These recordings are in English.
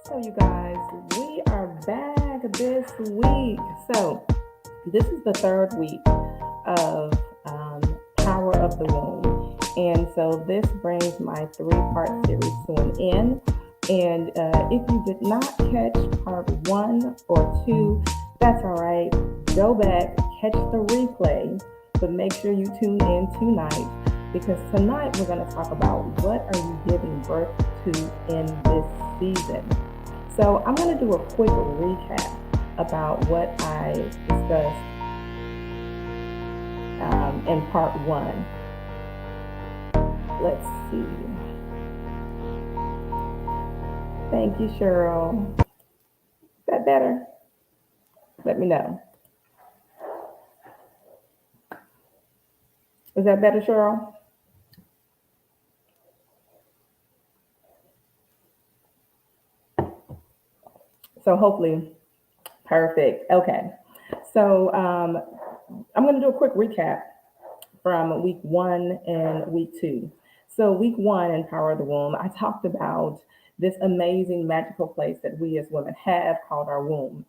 So, you guys, we are back this week. So, this is the third week of Power of the Womb. And so, this brings my three-part series to an end. And if you did not catch part one or two, that's all right. Go back, catch the replay, but make sure you tune in tonight because tonight we're going to talk about what are you giving birth to in this season. So I'm going to do a quick recap about what I discussed in part one. Let's see. Thank you, Cheryl. Is that better? Let me know. Is that better, Cheryl? So hopefully, perfect. Okay. So I'm going to do a quick recap from week one and week two. So, week one in Power of the Womb, I talked about this amazing magical place that we as women have called our womb.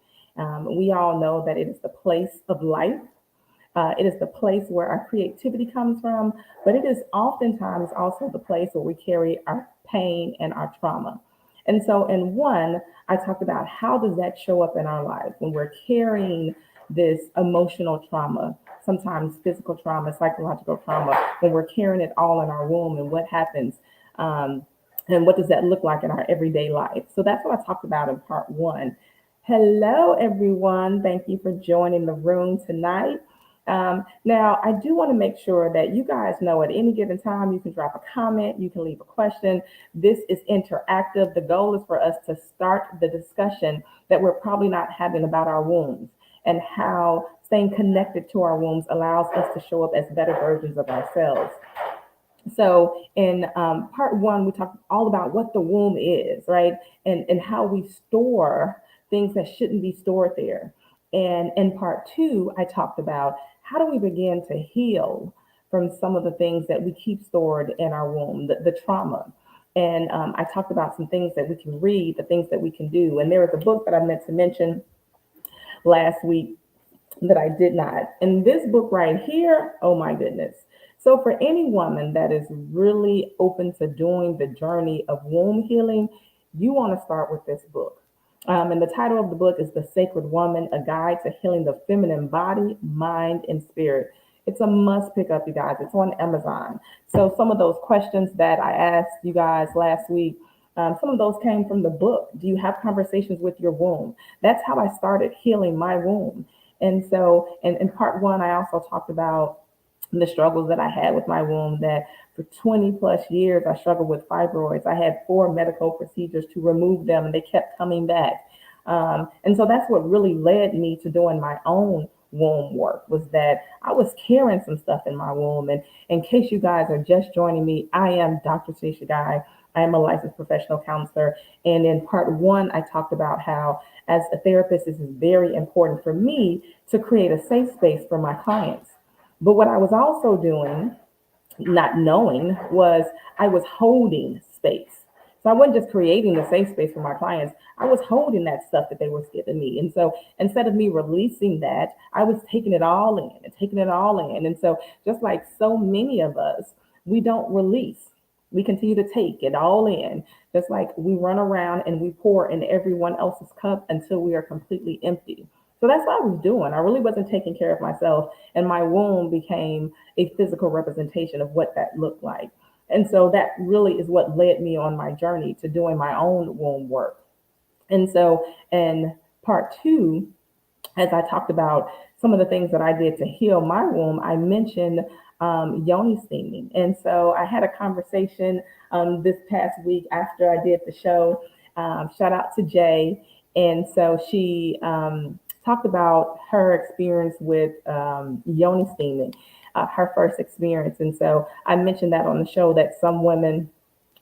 We all know that it is the place of life. It is the place where our creativity comes from, but it is oftentimes also the place where we carry our pain and our trauma. And so, in one, I talked about how does that show up in our life when we're carrying this emotional trauma, sometimes physical trauma, psychological trauma, when we're carrying it all in our womb, and what happens, um, and what does that look like in our everyday life. So that's what I talked about in part one. Hello, everyone. Thank you for joining the room tonight. Now, I do want to make sure that you guys know at any given time you can drop a comment, you can leave a question. This is interactive. The goal is for us to start the discussion that we're probably not having about our wombs and how staying connected to our wombs allows us to show up as better versions of ourselves. So in part one, we talked all about what the womb is, right? And how we store things that shouldn't be stored there. And in part two, I talked about how do we begin to heal from some of the things that we keep stored in our womb, the trauma. And I talked about some things that we can read, the things that we can do. And there was a book that I meant to mention last week that I did not. And this book right here, oh my goodness. So, for any woman that is really open to doing the journey of womb healing, you want to start with this book. And the title of the book is The Sacred Woman, A Guide to Healing the Feminine Body, Mind, and Spirit. It's a must pick up, you guys. It's on Amazon. So, some of those questions that I asked you guys last week, some of those came from the book. Do you have conversations with your womb? That's how I started healing my womb. And so, in part one, I also talked about the struggles that I had with my womb, that for 20 plus years, I struggled with fibroids. I had four medical procedures to remove them, and they kept coming back. And so that's what really led me to doing my own womb work, was that I was carrying some stuff in my womb. And in case you guys are just joining me, I am Dr. Tanisha Guy. I am a licensed professional counselor. And in part one, I talked about how, as a therapist, this is very important for me to create a safe space for my clients. But what I was also doing, not knowing, was I was holding space. So I wasn't just creating the safe space for my clients, I was holding that stuff that they were giving me. And so instead of me releasing that, I was taking it all in and taking it all in. And so, just like so many of us, we don't release. We continue to take it all in, just like we run around and we pour in everyone else's cup until we are completely empty. So that's what I was doing. I really wasn't taking care of myself, and my womb became a physical representation of what that looked like. And so that really is what led me on my journey to doing my own womb work. And so in part two, as I talked about some of the things that I did to heal my womb, I mentioned yoni steaming. And so I had a conversation this past week after I did the show. Shout out to Jay. And so she talked about her experience with yoni steaming, her first experience. And so I mentioned that on the show, that some women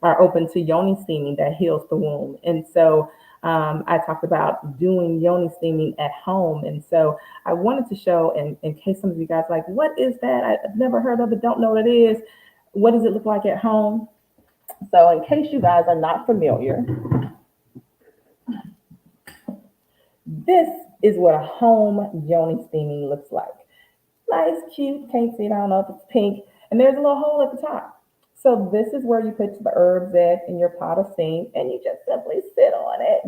are open to yoni steaming that heals the womb. And so I talked about doing yoni steaming at home. And so I wanted to show, in case some of you guys are like, what is that? I've never heard of it, don't know what it is. What does it look like at home? So in case you guys are not familiar, This is what a home yoni steaming looks like. Nice, cute, can't see it, I don't know if it's pink, and there's a little hole at the top. So this is where you put the herbs in your pot of steam, and you just simply sit on it.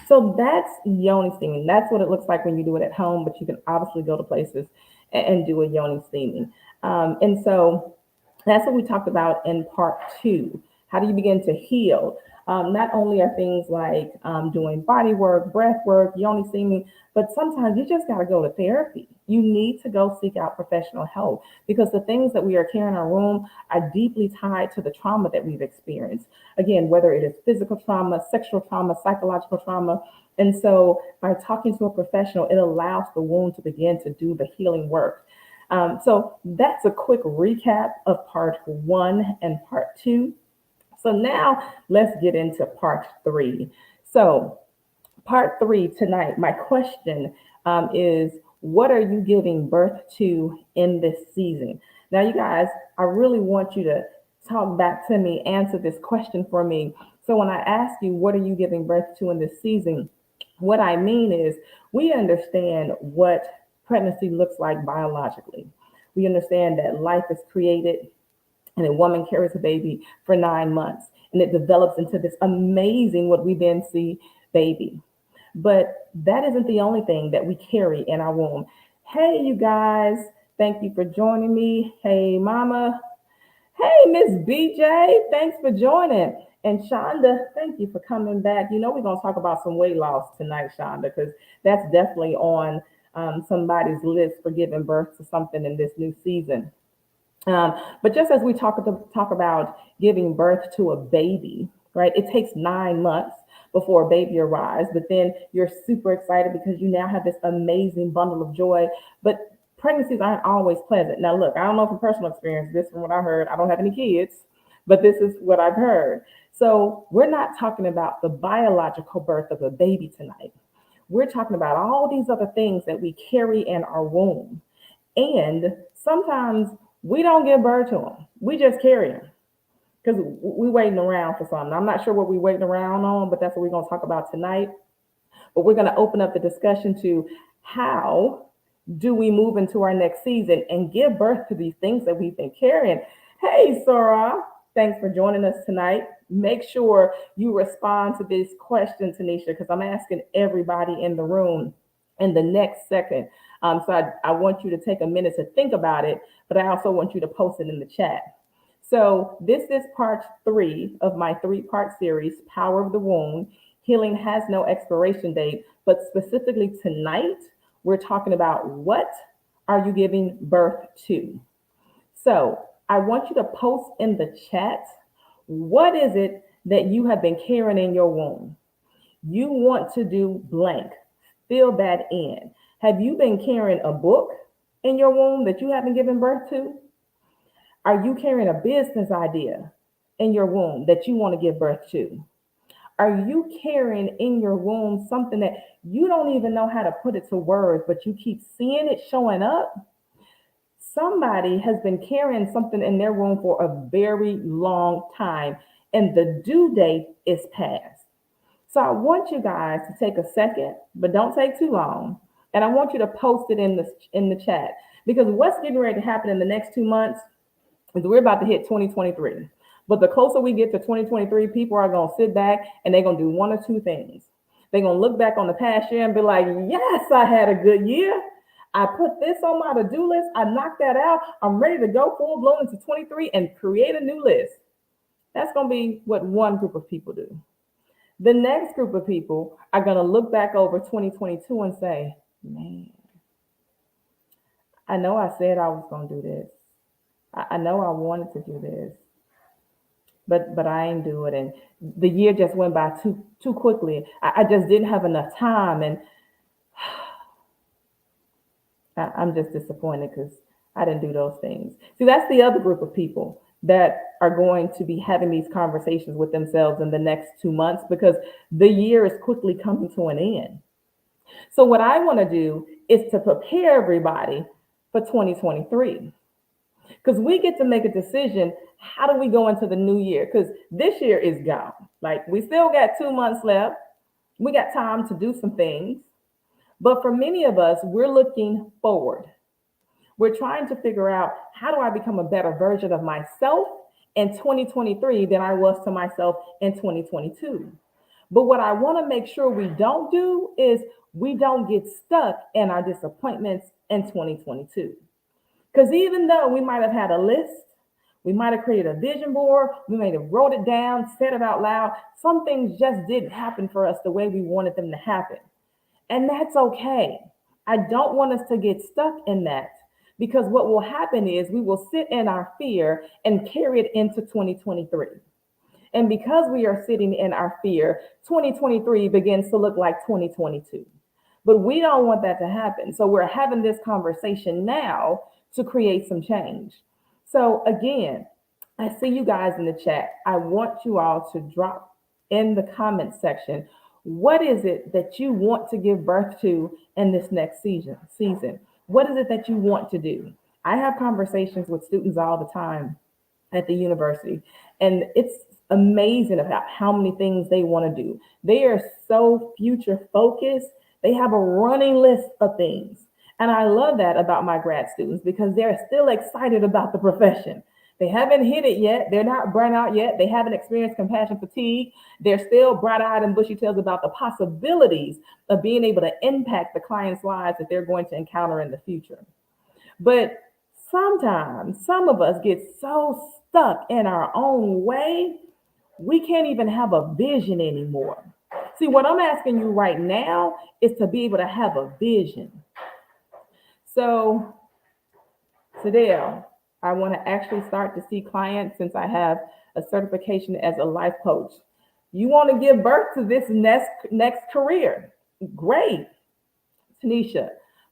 So that's yoni steaming. That's what it looks like when you do it at home, but you can obviously go to places and do a yoni steaming. And so that's what we talked about in part two. How do you begin to heal? Not only are things like doing body work, breath work, yoni steaming, but sometimes you just got to go to therapy. You need to go seek out professional help because the things that we are carrying in our room are deeply tied to the trauma that we've experienced. Again, whether it is physical trauma, sexual trauma, psychological trauma. And so by talking to a professional, it allows the wound to begin to do the healing work. So that's a quick recap of part one and part two. So now let's get into part three. So, part three tonight, my question is what are you giving birth to in this season? Now, you guys, I really want you to talk back to me, answer this question for me. So, when I ask you, what are you giving birth to in this season? What I mean is, we understand what pregnancy looks like biologically. We understand that life is created and a woman carries a baby for 9 months and it develops into this amazing, what we then see, baby. But that isn't the only thing that we carry in our womb. Hey, you guys, thank you for joining me. Hey, Mama. Hey, Miss BJ, thanks for joining. And Shonda, thank you for coming back. You know, we're going to talk about some weight loss tonight, Shonda, because that's definitely on somebody's list for giving birth to something in this new season. But just as we talk about giving birth to a baby, right? It takes 9 months before a baby arrives, but then you're super excited because you now have this amazing bundle of joy. But pregnancies aren't always pleasant. Now, look, I don't know from personal experience, this from what I heard. I don't have any kids, but this is what I've heard. So we're not talking about the biological birth of a baby tonight. We're talking about all these other things that we carry in our womb. And sometimes we don't give birth to them. We just carry them because we waiting around for something. I'm not sure what we're waiting around on, but that's what we're going to talk about tonight. But we're going to open up the discussion to how do we move into our next season and give birth to these things that we've been carrying. Hey, Sora, thanks for joining us tonight. Make sure you respond to this question, Tanisha, because I'm asking everybody in the room in the next second. So I want you to take a minute to think about it, but I also want you to post it in the chat. So this is part three of my three-part series, Power of the Womb. Healing has no expiration date, but specifically tonight, we're talking about what are you giving birth to? So I want you to post in the chat, what is it that you have been carrying in your womb? You want to do blank, fill that in. Have you been carrying a book in your womb that you haven't given birth to? Are you carrying a business idea in your womb that you want to give birth to? Are you carrying in your womb something that you don't even know how to put it to words, but you keep seeing it showing up? Somebody has been carrying something in their womb for a very long time, and the due date is past. So I want you guys to take a second, but don't take too long. And I want you to post it in the chat because what's getting ready to happen in the next 2 months is we're about to hit 2023. But the closer we get to 2023, people are going to sit back and they're going to do one or two things. They're going to look back on the past year and be like, yes, I had a good year. I put this on my to-do list. I knocked that out. I'm ready to go full blown into 23 and create a new list. That's going to be what one group of people do. The next group of people are going to look back over 2022 and say, man, I know I said I was going to do this. I know I wanted to do this, but I ain't do it. And the year just went by too quickly. I just didn't have enough time. And I'm just disappointed because I didn't do those things. See, that's the other group of people that are going to be having these conversations with themselves in the next 2 months because the year is quickly coming to an end. So what I want to do is to prepare everybody for 2023 because we get to make a decision. How do we go into the new year? Because this year is gone. Like we still got 2 months left. We got time to do some things. But for many of us, we're looking forward. We're trying to figure out, how do I become a better version of myself in 2023 than I was to myself in 2022? But what I want to make sure we don't do is we don't get stuck in our disappointments in 2022. Because even though we might have had a list, we might have created a vision board, we might have wrote it down, said it out loud, some things just didn't happen for us the way we wanted them to happen. And that's okay. I don't want us to get stuck in that, because what will happen is we will sit in our fear and carry it into 2023. And because we are sitting in our fear, 2023 begins to look like 2022. But we don't want that to happen. So we're having this conversation now to create some change. So again, I see you guys in the chat. I want you all to drop in the comment section, what is it that you want to give birth to in this next season? What is it that you want to do? I have conversations with students all the time at the university, and it's amazing about how many things they want to do. They are so future focused. They have a running list of things. And I love that about my grad students, because they're still excited about the profession. They haven't hit it yet. They're not burnt out yet. They haven't experienced compassion fatigue. They're still bright-eyed and bushy-tailed about the possibilities of being able to impact the clients' lives that they're going to encounter in the future. But sometimes some of us get so stuck in our own way, we can't even have a vision anymore. See, what I'm asking you right now is to be able to have a vision. So, Sadell, I want to actually start to see clients since I have a certification as a life coach. You want to give birth to this next career. Great. Tanisha,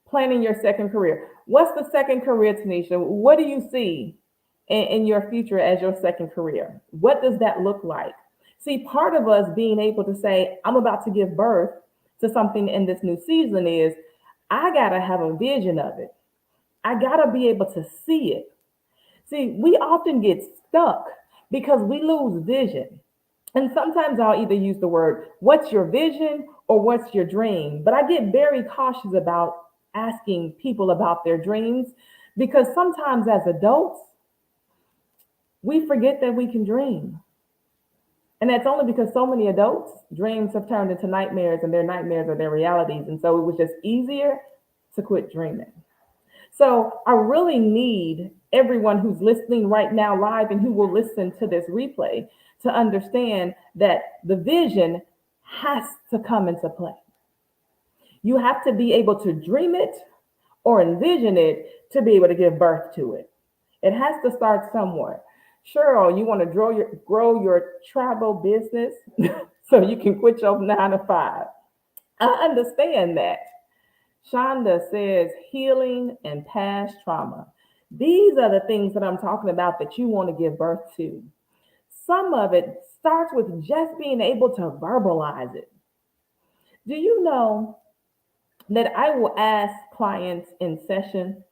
planning your second career. What's the second career, Tanisha? What do you see in your future as your second career? What does that look like? See, part of us being able to say, I'm about to give birth to something in this new season is, I got to have a vision of it. I got to be able to see it. See, we often get stuck because we lose vision. And sometimes I'll either use the word, what's your vision or what's your dream? But I get very cautious about asking people about their dreams, because sometimes as adults, we forget that we can dream. And that's only because so many adults' dreams have turned into nightmares, and their nightmares are their realities. And so it was just easier to quit dreaming. So I really need everyone who's listening right now live and who will listen to this replay to understand that the vision has to come into play. You have to be able to dream it or envision it to be able to give birth to it. It has to start somewhere. Cheryl, you want to grow your travel business so you can quit your 9 to 5. I understand that. Shonda says healing and past trauma. These are the things that I'm talking about that you want to give birth to. Some of it starts with just being able to verbalize it. Do you know that I will ask clients in session,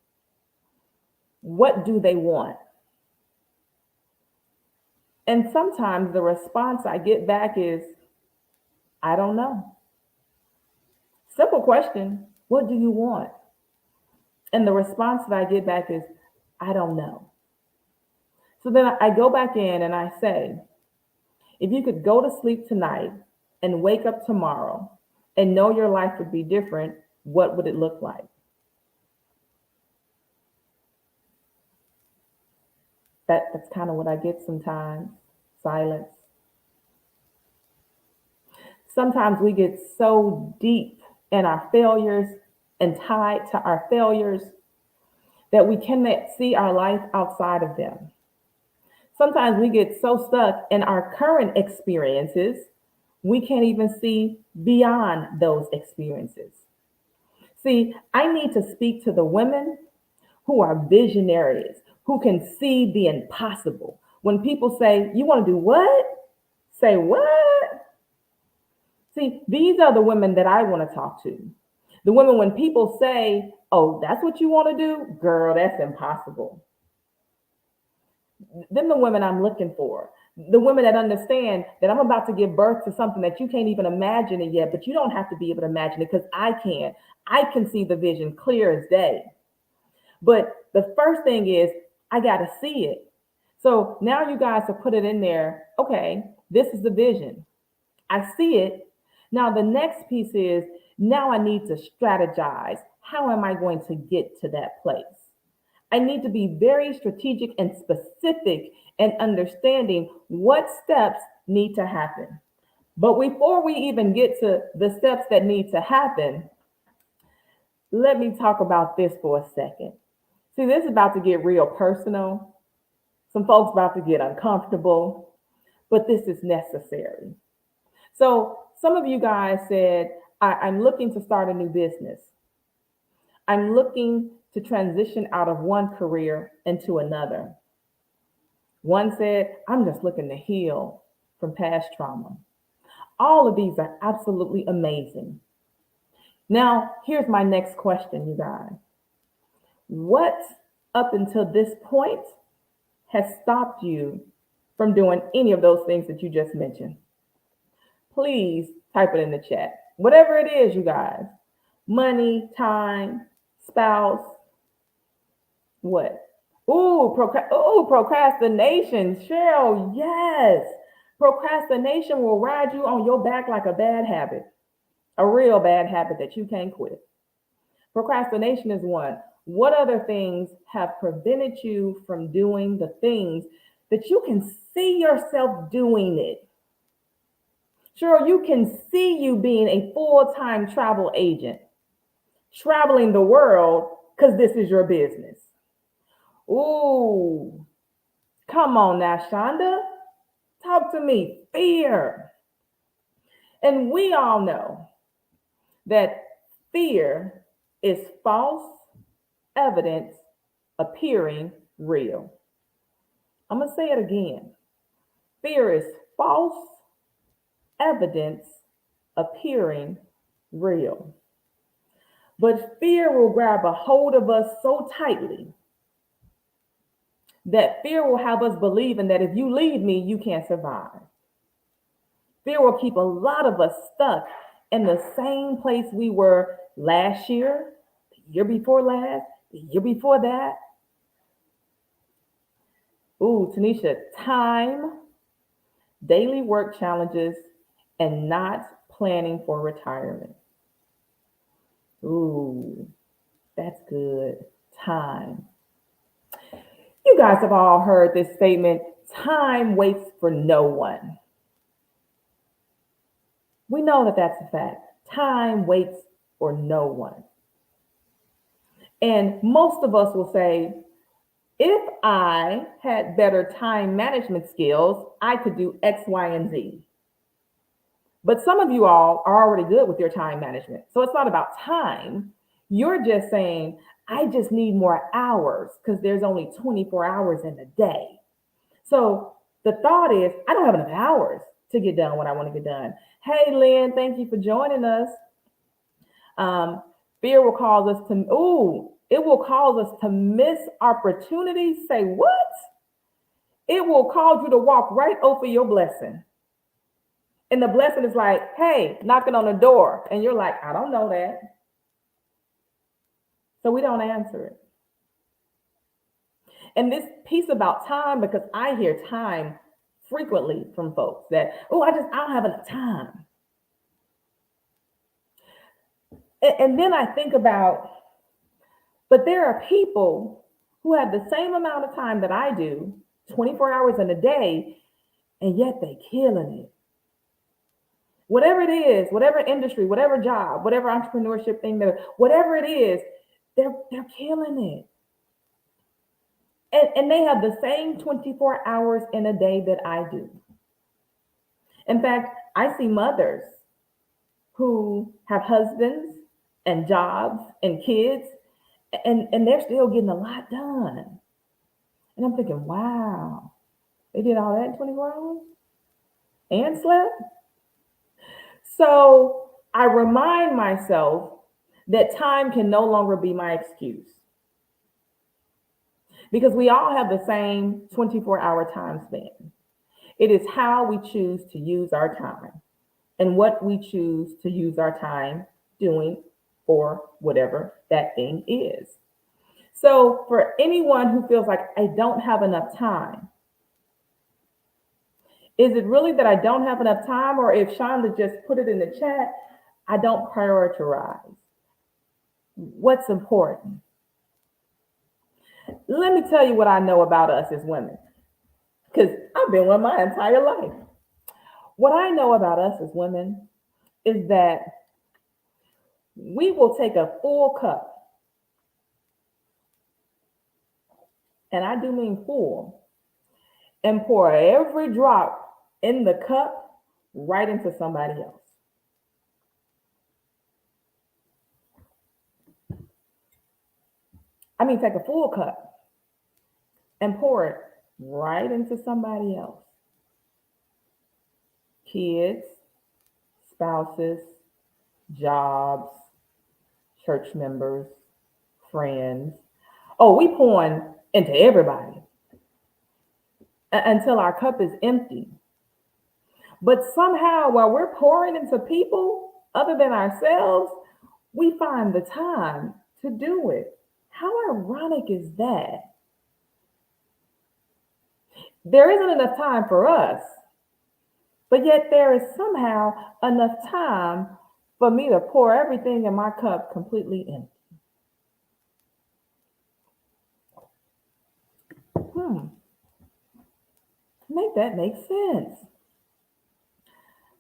what do they want? And sometimes the response I get back is, I don't know. Simple question, what do you want? And the response that I get back is, I don't know. So then I go back in and I say, if you could go to sleep tonight and wake up tomorrow and know your life would be different, what would it look like? That's kind of what I get sometimes, silence. Sometimes we get so deep in our failures and tied to our failures that we cannot see our life outside of them. Sometimes we get so stuck in our current experiences, we can't even see beyond those experiences. See, I need to speak to the women who are visionaries, who can see the impossible. When people say, you want to do what? Say what? See, these are the women that I want to talk to. The women, when people say, oh, that's what you want to do? Girl, that's impossible. Then the women I'm looking for. The women that understand that I'm about to give birth to something that you can't even imagine it yet, but you don't have to be able to imagine it because I can. I can see the vision clear as day. But the first thing is, I got to see it. So now you guys have put it in there. Okay, this is the vision. I see it. Now, the next piece is now I need to strategize. How am I going to get to that place? I need to be very strategic and specific and understanding what steps need to happen. But before we even get to the steps that need to happen, let me talk about this for a second. See, this is about to get real personal. Some folks about to get uncomfortable, but this is necessary. So some of you guys said, I'm looking to start a new business. I'm looking to transition out of one career into another. One said, I'm just looking to heal from past trauma. All of these are absolutely amazing. Now, here's my next question, you guys. What up until this point has stopped you from doing any of those things that you just mentioned? Please type it in the chat. Whatever it is, you guys. Money, time, spouse, what? Procrastination. Cheryl, yes. Procrastination will ride you on your back like a bad habit, a real bad habit that you can't quit. Procrastination is one. What other things have prevented you from doing the things that you can see yourself doing it? Cheryl, you can see you being a full-time travel agent, traveling the world because this is your business. Ooh, come on now, Shonda. Talk to me. Fear. And we all know that fear is false evidence appearing real. I'm going to say it again. Fear is false evidence appearing real. But fear will grab a hold of us so tightly that fear will have us believing that if you leave me, you can't survive. Fear will keep a lot of us stuck in the same place we were last year, the year before last, the year before that. Ooh, Tanisha, time, daily work challenges, and not planning for retirement. Ooh, that's good. Time. You guys have all heard this statement, time waits for no one. We know that that's a fact. Time waits for no one. And most of us will say, if I had better time management skills, I could do X, Y, and Z. But some of you all are already good with your time management. So it's not about time. You're just saying, I just need more hours because there's only 24 hours in a day. So the thought is, I don't have enough hours to get done what I want to get done. Hey, Lynn, thank you for joining us. Fear will cause us to, it will cause us to miss opportunities. Say what? It will cause you to walk right over your blessing. And the blessing is like, hey, knocking on the door. And you're like, I don't know that. So we don't answer it. And this piece about time, because I hear time frequently from folks that, I don't have enough time. And then I think about, but there are people who have the same amount of time that I do, 24 hours in a day, and yet they killing it. Whatever it is, whatever industry, whatever job, whatever entrepreneurship thing, whatever it is, they're killing it. And they have the same 24 hours in a day that I do. In fact, I see mothers who have husbands and jobs and kids, and they're still getting a lot done. And I'm thinking, wow, they did all that in 24 hours and slept? So I remind myself that time can no longer be my excuse, because we all have the same 24-hour time span. It is how we choose to use our time and what we choose to use our time doing or whatever that thing is. So, for anyone who feels like I don't have enough time, is it really that I don't have enough time? Or if Shonda just put it in the chat, I don't prioritize what's important? Let me tell you what I know about us as women, because I've been one my entire life. What I know about us as women is that we will take a full cup, and I do mean full, and pour every drop in the cup right into somebody else. I mean, take a full cup and pour it right into somebody else. Kids, spouses, jobs, church members, friends. Oh, we pouring into everybody until our cup is empty. But somehow, while we're pouring into people other than ourselves, we find the time to do it. How ironic is that? There isn't enough time for us, but yet there is somehow enough time for me to pour everything in my cup completely empty. Make that make sense.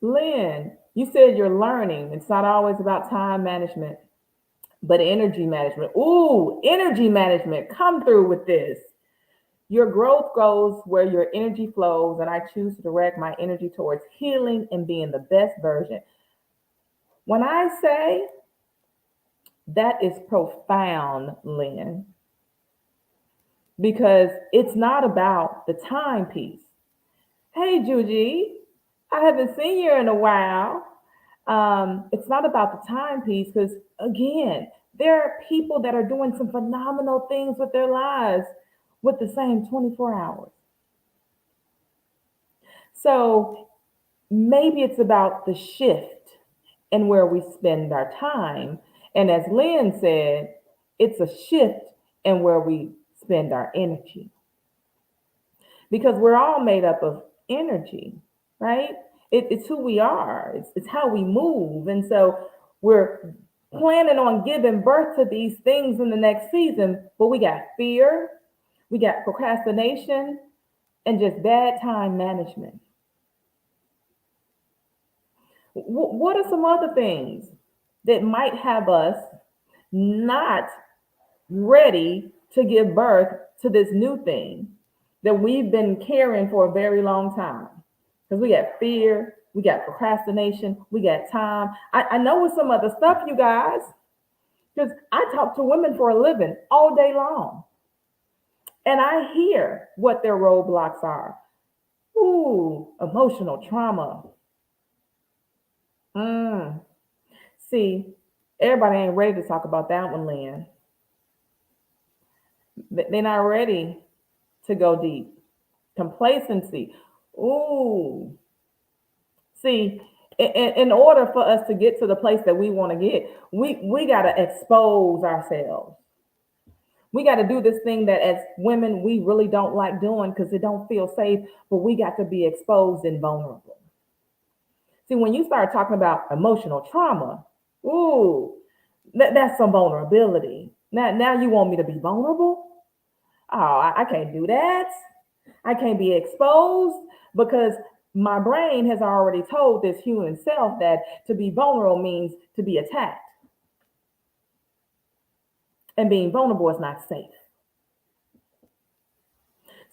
Lynn, you said you're learning. It's not always about time management, but energy management. Ooh, energy management. Come through with this. Your growth goes where your energy flows, and I choose to direct my energy towards healing and being the best version. When I say that is profound, Lynn, because it's not about the timepiece. Hey, Juji, I haven't seen you in a while. It's not about the timepiece because, again, there are people that are doing some phenomenal things with their lives with the same 24 hours. So maybe it's about the shift and where we spend our time. And as Lynn said, it's a shift in where we spend our energy. Because we're all made up of energy, right? It's who we are, it's how we move. And so we're planning on giving birth to these things in the next season, but we got fear, we got procrastination, and just bad time management. What are some other things that might have us not ready to give birth to this new thing that we've been carrying for a very long time? Because we got fear, we got procrastination, we got time. I know with some other stuff, you guys, because I talk to women for a living all day long. And I hear what their roadblocks are. Ooh, emotional trauma. See, everybody ain't ready to talk about that one, Lynn. They're not ready to go deep. Complacency. Ooh. See, in order for us to get to the place that we want to get, we got to expose ourselves. We got to do this thing that as women, we really don't like doing because it don't feel safe, but we got to be exposed and vulnerable. See, when you start talking about emotional trauma, ooh, that's some vulnerability. Now you want me to be vulnerable? Oh, I can't do that. I can't be exposed because my brain has already told this human self that to be vulnerable means to be attacked. And being vulnerable is not safe.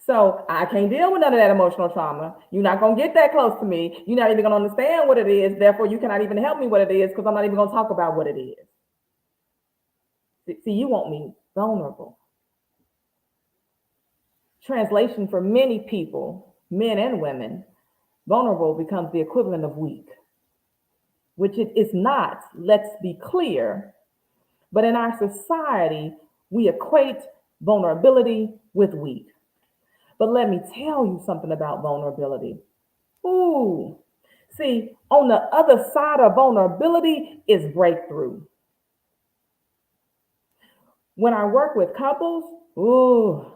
So I can't deal with none of that emotional trauma. You're not going to get that close to me. You're not even going to understand what it is. Therefore, you cannot even help me what it is because I'm not even going to talk about what it is. See, you want me vulnerable. Translation for many people, men and women, vulnerable becomes the equivalent of weak, which it is not, let's be clear. But in our society, we equate vulnerability with weak. But let me tell you something about vulnerability. Ooh. See, on the other side of vulnerability is breakthrough. When I work with couples, ooh,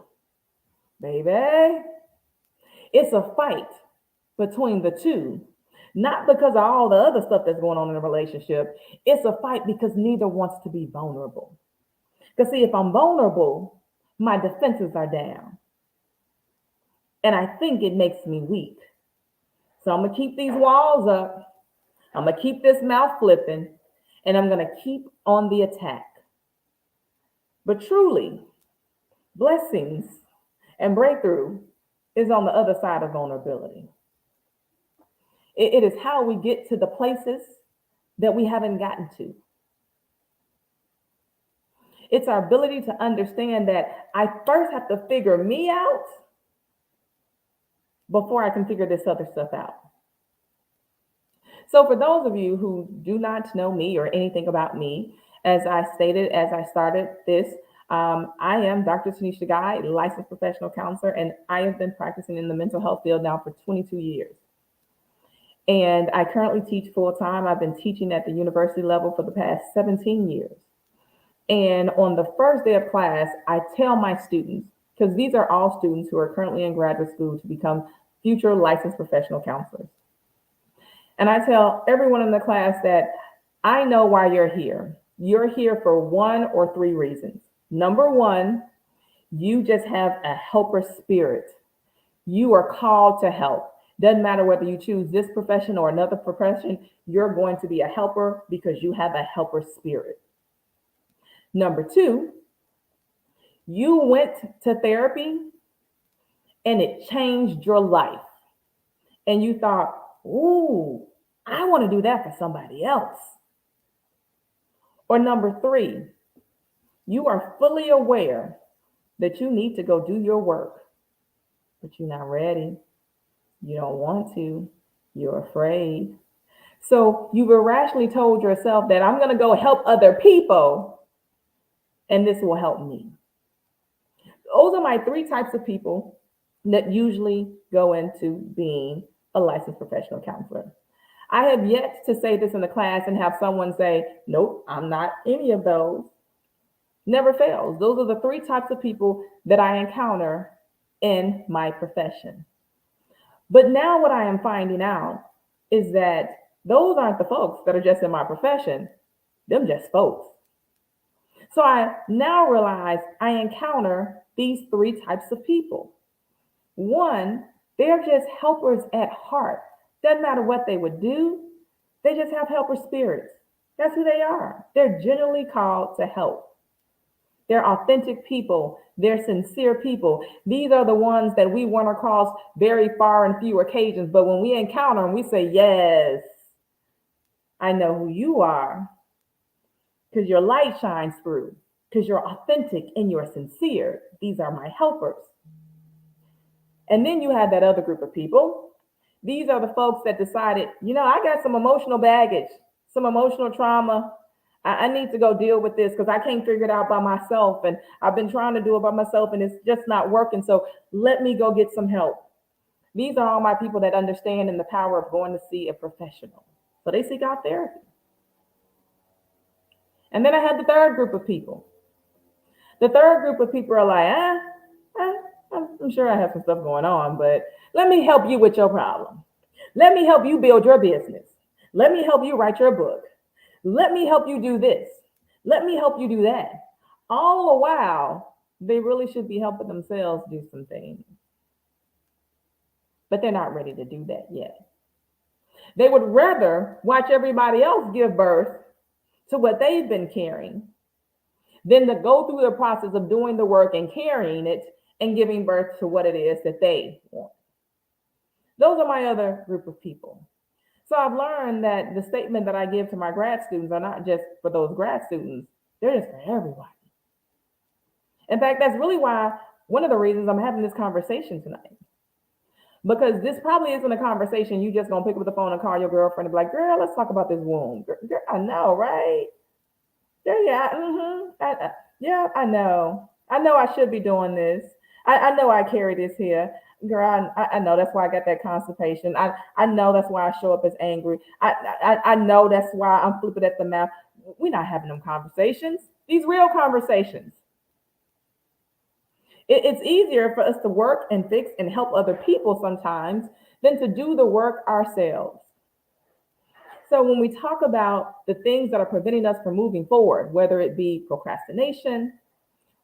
baby, it's a fight between the two. Not because of all the other stuff that's going on in the relationship. It's a fight because neither wants to be vulnerable. Because, see, if I'm vulnerable, my defenses are down. And I think it makes me weak. So I'm going to keep these walls up. I'm going to keep this mouth flipping. And I'm going to keep on the attack. But truly, blessings and breakthrough is on the other side of vulnerability. It is how we get to the places that we haven't gotten to. It's our ability to understand that I first have to figure me out before I can figure this other stuff out. So for those of you who do not know me or anything about me, as I stated as I started this, I am Dr. Tanisha Guy, licensed professional counselor, and I have been practicing in the mental health field now for 22 years. And I currently teach full time. I've been teaching at the university level for the past 17 years. And on the first day of class, I tell my students, because these are all students who are currently in graduate school to become future licensed professional counselors. And I tell everyone in the class that I know why you're here. You're here for one or three reasons. Number one, you just have a helper spirit. You are called to help. Doesn't matter whether you choose this profession or another profession, you're going to be a helper because you have a helper spirit. Number two, you went to therapy and it changed your life. And you thought, ooh, I want to do that for somebody else. Or number three, you are fully aware that you need to go do your work, but you're not ready. You don't want to. You're afraid. So you've irrationally told yourself that I'm going to go help other people and this will help me. Those are my three types of people that usually go into being a licensed professional counselor. I have yet to say this in the class and have someone say, nope, I'm not any of those. Never fails. Those are the three types of people that I encounter in my profession. But now what I am finding out is that those aren't the folks that are just in my profession. Them just folks. So I now realize I encounter these three types of people. One, they're just helpers at heart. Doesn't matter what they would do. They just have helper spirits. That's who they are. They're generally called to help. They're authentic people. They're sincere people. These are the ones that we run across very far and few occasions. But when we encounter them, we say, yes, I know who you are. Because your light shines through. Because you're authentic and you're sincere. These are my helpers. And then you have that other group of people. These are the folks that decided, I got some emotional baggage, some emotional trauma. I need to go deal with this because I can't figure it out by myself. And I've been trying to do it by myself and it's just not working. So let me go get some help. These are all my people that understand in the power of going to see a professional. So they seek out therapy. And then I had the third group of people. The third group of people are like, I'm sure I have some stuff going on, but let me help you with your problem. Let me help you build your business. Let me help you write your book. Let me help you do this. Let me help you do that. All the while, they really should be helping themselves do some things. But they're not ready to do that yet. They would rather watch everybody else give birth to what they've been carrying than to go through the process of doing the work and carrying it and giving birth to what it is that they want. Those are my other group of people. So I've learned that the statement that I give to my grad students are not just for those grad students, they're just for everybody. In fact, that's really why one of the reasons I'm having this conversation tonight. Because this probably isn't a conversation you just gonna pick up the phone and call your girlfriend and be like, girl, let's talk about this womb. Girl, I know, right? Yeah, I know. I know I should be doing this. I know I carry this here. Girl, I know that's why I got that constipation. I know that's why I show up as angry. I know that's why I'm flipping at the mouth. We're not having them conversations. These real conversations. It's easier for us to work and fix and help other people sometimes than to do the work ourselves. So when we talk about the things that are preventing us from moving forward, whether it be procrastination,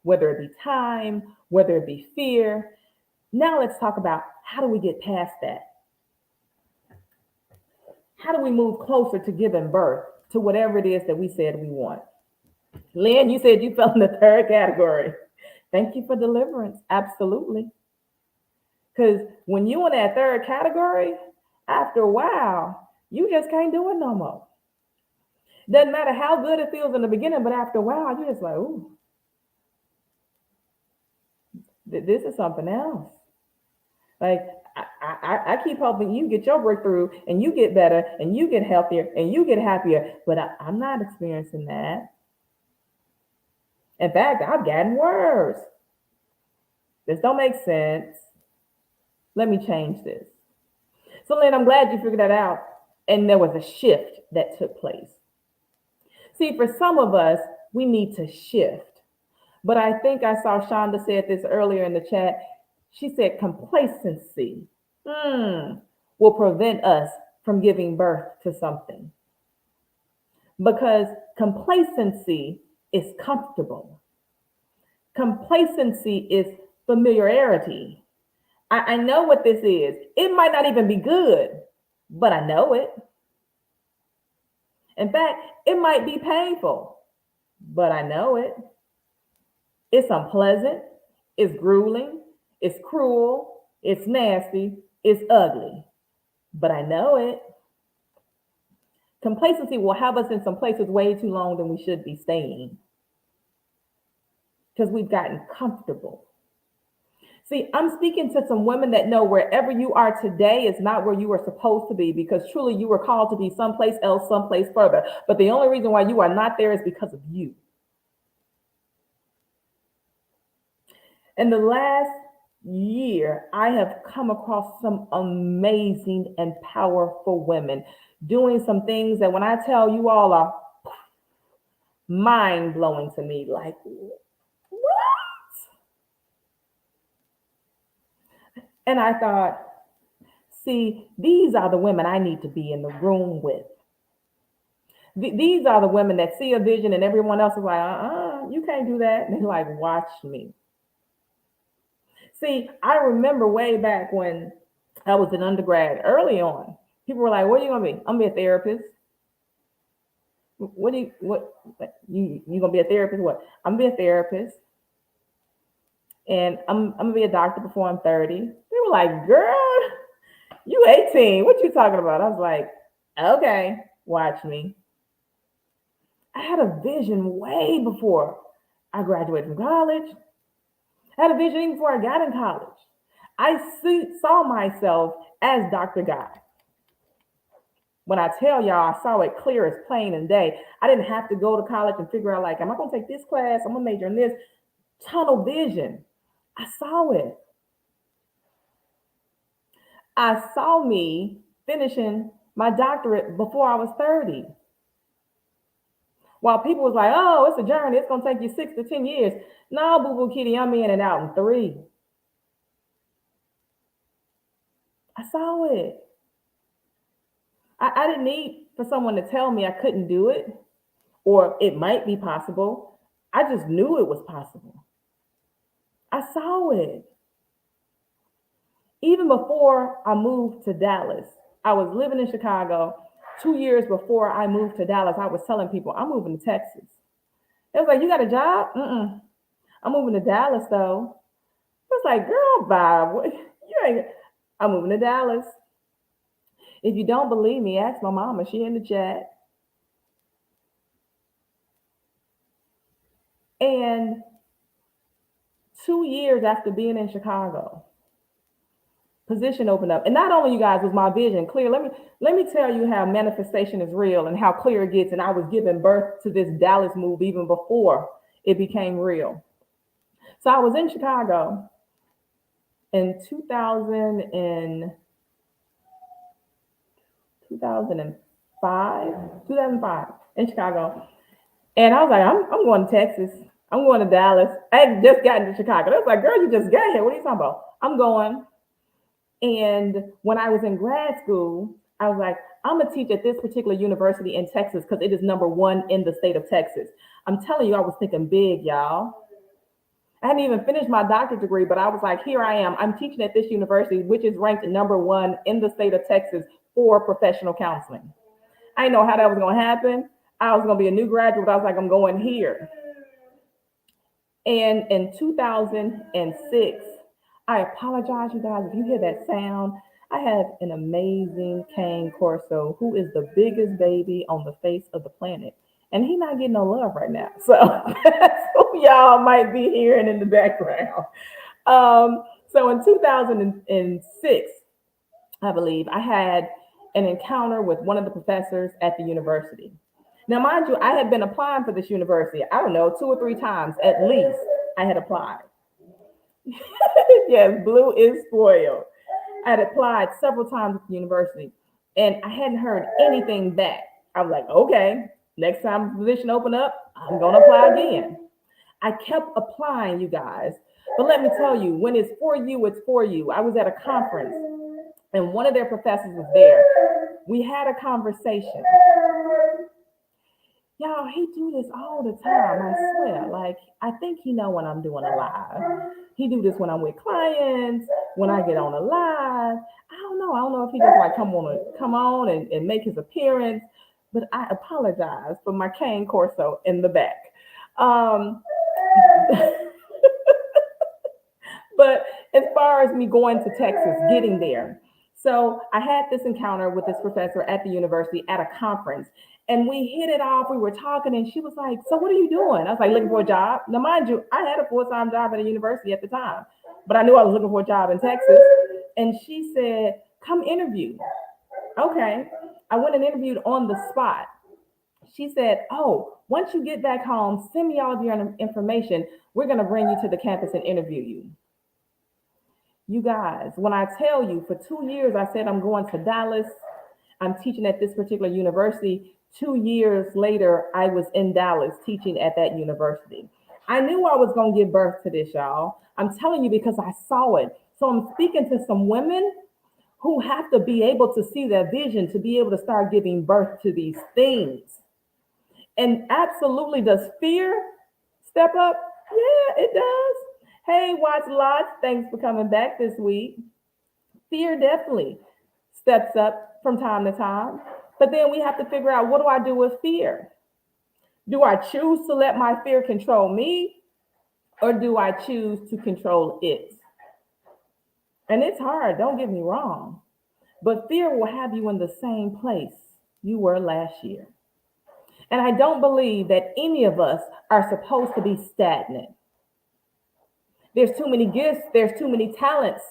whether it be time, whether it be fear, now let's talk about how do we get past that? How do we move closer to giving birth to whatever it is that we said we want? Lynn, you said you fell in the third category. Thank you for deliverance. Absolutely. Because when you in that third category, after a while, you just can't do it no more. Doesn't matter how good it feels in the beginning, but after a while, you're just like, ooh, this is something else. Like I keep hoping you get your breakthrough and you get better and you get healthier and you get happier, but I'm not experiencing that. In fact, I've gotten worse. This don't make sense. Let me change this. So, Lynn, I'm glad you figured that out. And there was a shift that took place. See, for some of us, we need to shift. But I think I saw Shonda said this earlier in the chat. She said complacency will prevent us from giving birth to something. Because complacency is comfortable. Complacency is familiarity. I know what this is. It might not even be good, but I know it. In fact, it might be painful, but I know it. It's unpleasant, it's grueling, it's cruel, it's nasty, it's ugly, but I know it. Complacency will have us in some places way too long than we should be staying because we've gotten comfortable. See, I'm speaking to some women that know wherever you are today is not where you are supposed to be because truly you were called to be someplace else, someplace further. But the only reason why you are not there is because of you. In the last year, I have come across some amazing and powerful women doing some things that when I tell you all are mind blowing to me, like, and I thought, see, these are the women I need to be in the room with. These are the women that see a vision and everyone else is like, you can't do that. And they're like, watch me. See, I remember way back when I was an undergrad, early on, people were like, what are you going to be? I'm going to be a therapist. What you going to be a therapist? What? I'm going to be a therapist. And I'm going to be a doctor before I'm 30. They were like, girl, you 18. What you talking about? I was like, okay, watch me. I had a vision way before I graduated from college. I had a vision even before I got in college. I saw myself as Dr. Guy. When I tell y'all, I saw it clear as plain and day. I didn't have to go to college and figure out, like, am I going to take this class? I'm going to major in this. Tunnel vision. I saw it. I saw me finishing my doctorate before I was 30. While people was like, oh, it's a journey. It's going to take you 6 to 10 years. No, boo-boo kitty, I'm in and out in 3. I saw it. I didn't need for someone to tell me I couldn't do it or it might be possible. I just knew it was possible. I saw it. Even before I moved to Dallas, I was living in Chicago. 2 years before I moved to Dallas, I was telling people, I'm moving to Texas. They was like, you got a job? I'm moving to Dallas, though. I was like, girl, Bob, what? I'm moving to Dallas. If you don't believe me, ask my mama. She in the chat. And 2 years after being in Chicago, position opened up. And not only, you guys, was my vision clear. Let me tell you how manifestation is real and how clear it gets. And I was giving birth to this Dallas move even before it became real. So I was in Chicago in 2005 in Chicago. And I was like, I'm going to Texas. I'm going to Dallas. I had just gotten to Chicago. They was like, girl, you just got here. What are you talking about? I'm going. And when I was in grad school, I was like, I'm gonna teach at this particular university in Texas because it is number one in the state of Texas. I'm telling you, I was thinking big, y'all. I hadn't even finished my doctorate degree, but I was like, here I am. I'm teaching at this university, which is ranked number one in the state of Texas for professional counseling. I didn't know how that was going to happen. I was going to be a new graduate. I was like, I'm going here. And in 2006, I apologize, you guys, if you hear that sound. I have an amazing cane corso who is the biggest baby on the face of the planet. And he's not getting no love right now. So that's who y'all might be hearing in the background. So in 2006, I believe, I had an encounter with one of the professors at the university. Now, mind you, I had been applying for this university, I don't know, 2 or 3 times at least I had applied. Yes, blue is spoiled. I had applied several times at the university and I hadn't heard anything back. I was like, okay, next time the position open up, I'm going to apply again. I kept applying, you guys. But let me tell you, when it's for you, it's for you. I was at a conference and one of their professors was there. We had a conversation. Y'all, he do this all the time, I swear. Like, I think he know when I'm doing a live. He do this when I'm with clients, when I get on a live. I don't know. I don't know if he just like come on and make his appearance. But I apologize for my cane corso in the back. Um, but as far as me going to Texas, getting there. So I had this encounter with this professor at the university at a conference. And we hit it off. We were talking, and she was like, so what are you doing? I was like, looking for a job. Now, mind you, I had a full-time job at a university at the time, but I knew I was looking for a job in Texas. And she said, come interview. Okay. I went and interviewed on the spot. She said, oh, once you get back home, send me all of your information. We're going to bring you to the campus and interview you. You guys, when I tell you for 2 years, I said I'm going to Dallas. I'm teaching at this particular university. 2 years later, I was in Dallas teaching at that university. I knew I was going to give birth to this, y'all. I'm telling you because I saw it. So I'm speaking to some women who have to be able to see that vision to be able to start giving birth to these things. And absolutely, does fear step up? Yeah, it does. Hey, Watch Lots, thanks for coming back this week. Fear definitely steps up from time to time. But then we have to figure out, what do I do with fear? Do I choose to let my fear control me, or do I choose to control it? And it's hard, don't get me wrong, but fear will have you in the same place you were last year. And I don't believe that any of us are supposed to be stagnant. There's too many gifts, there's too many talents.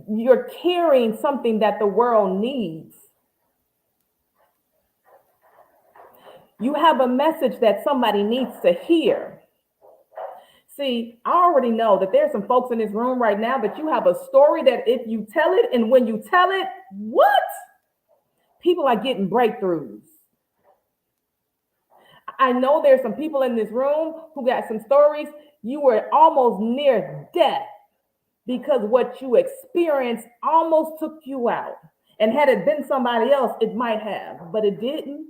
You're carrying something that the world needs. You have a message that somebody needs to hear. See, I already know that there's some folks in this room right now that you have a story that if you tell it and when you tell it, what? People are getting breakthroughs. I know there's some people in this room who got some stories. You were almost near death because what you experienced almost took you out. And had it been somebody else, it might have, but it didn't.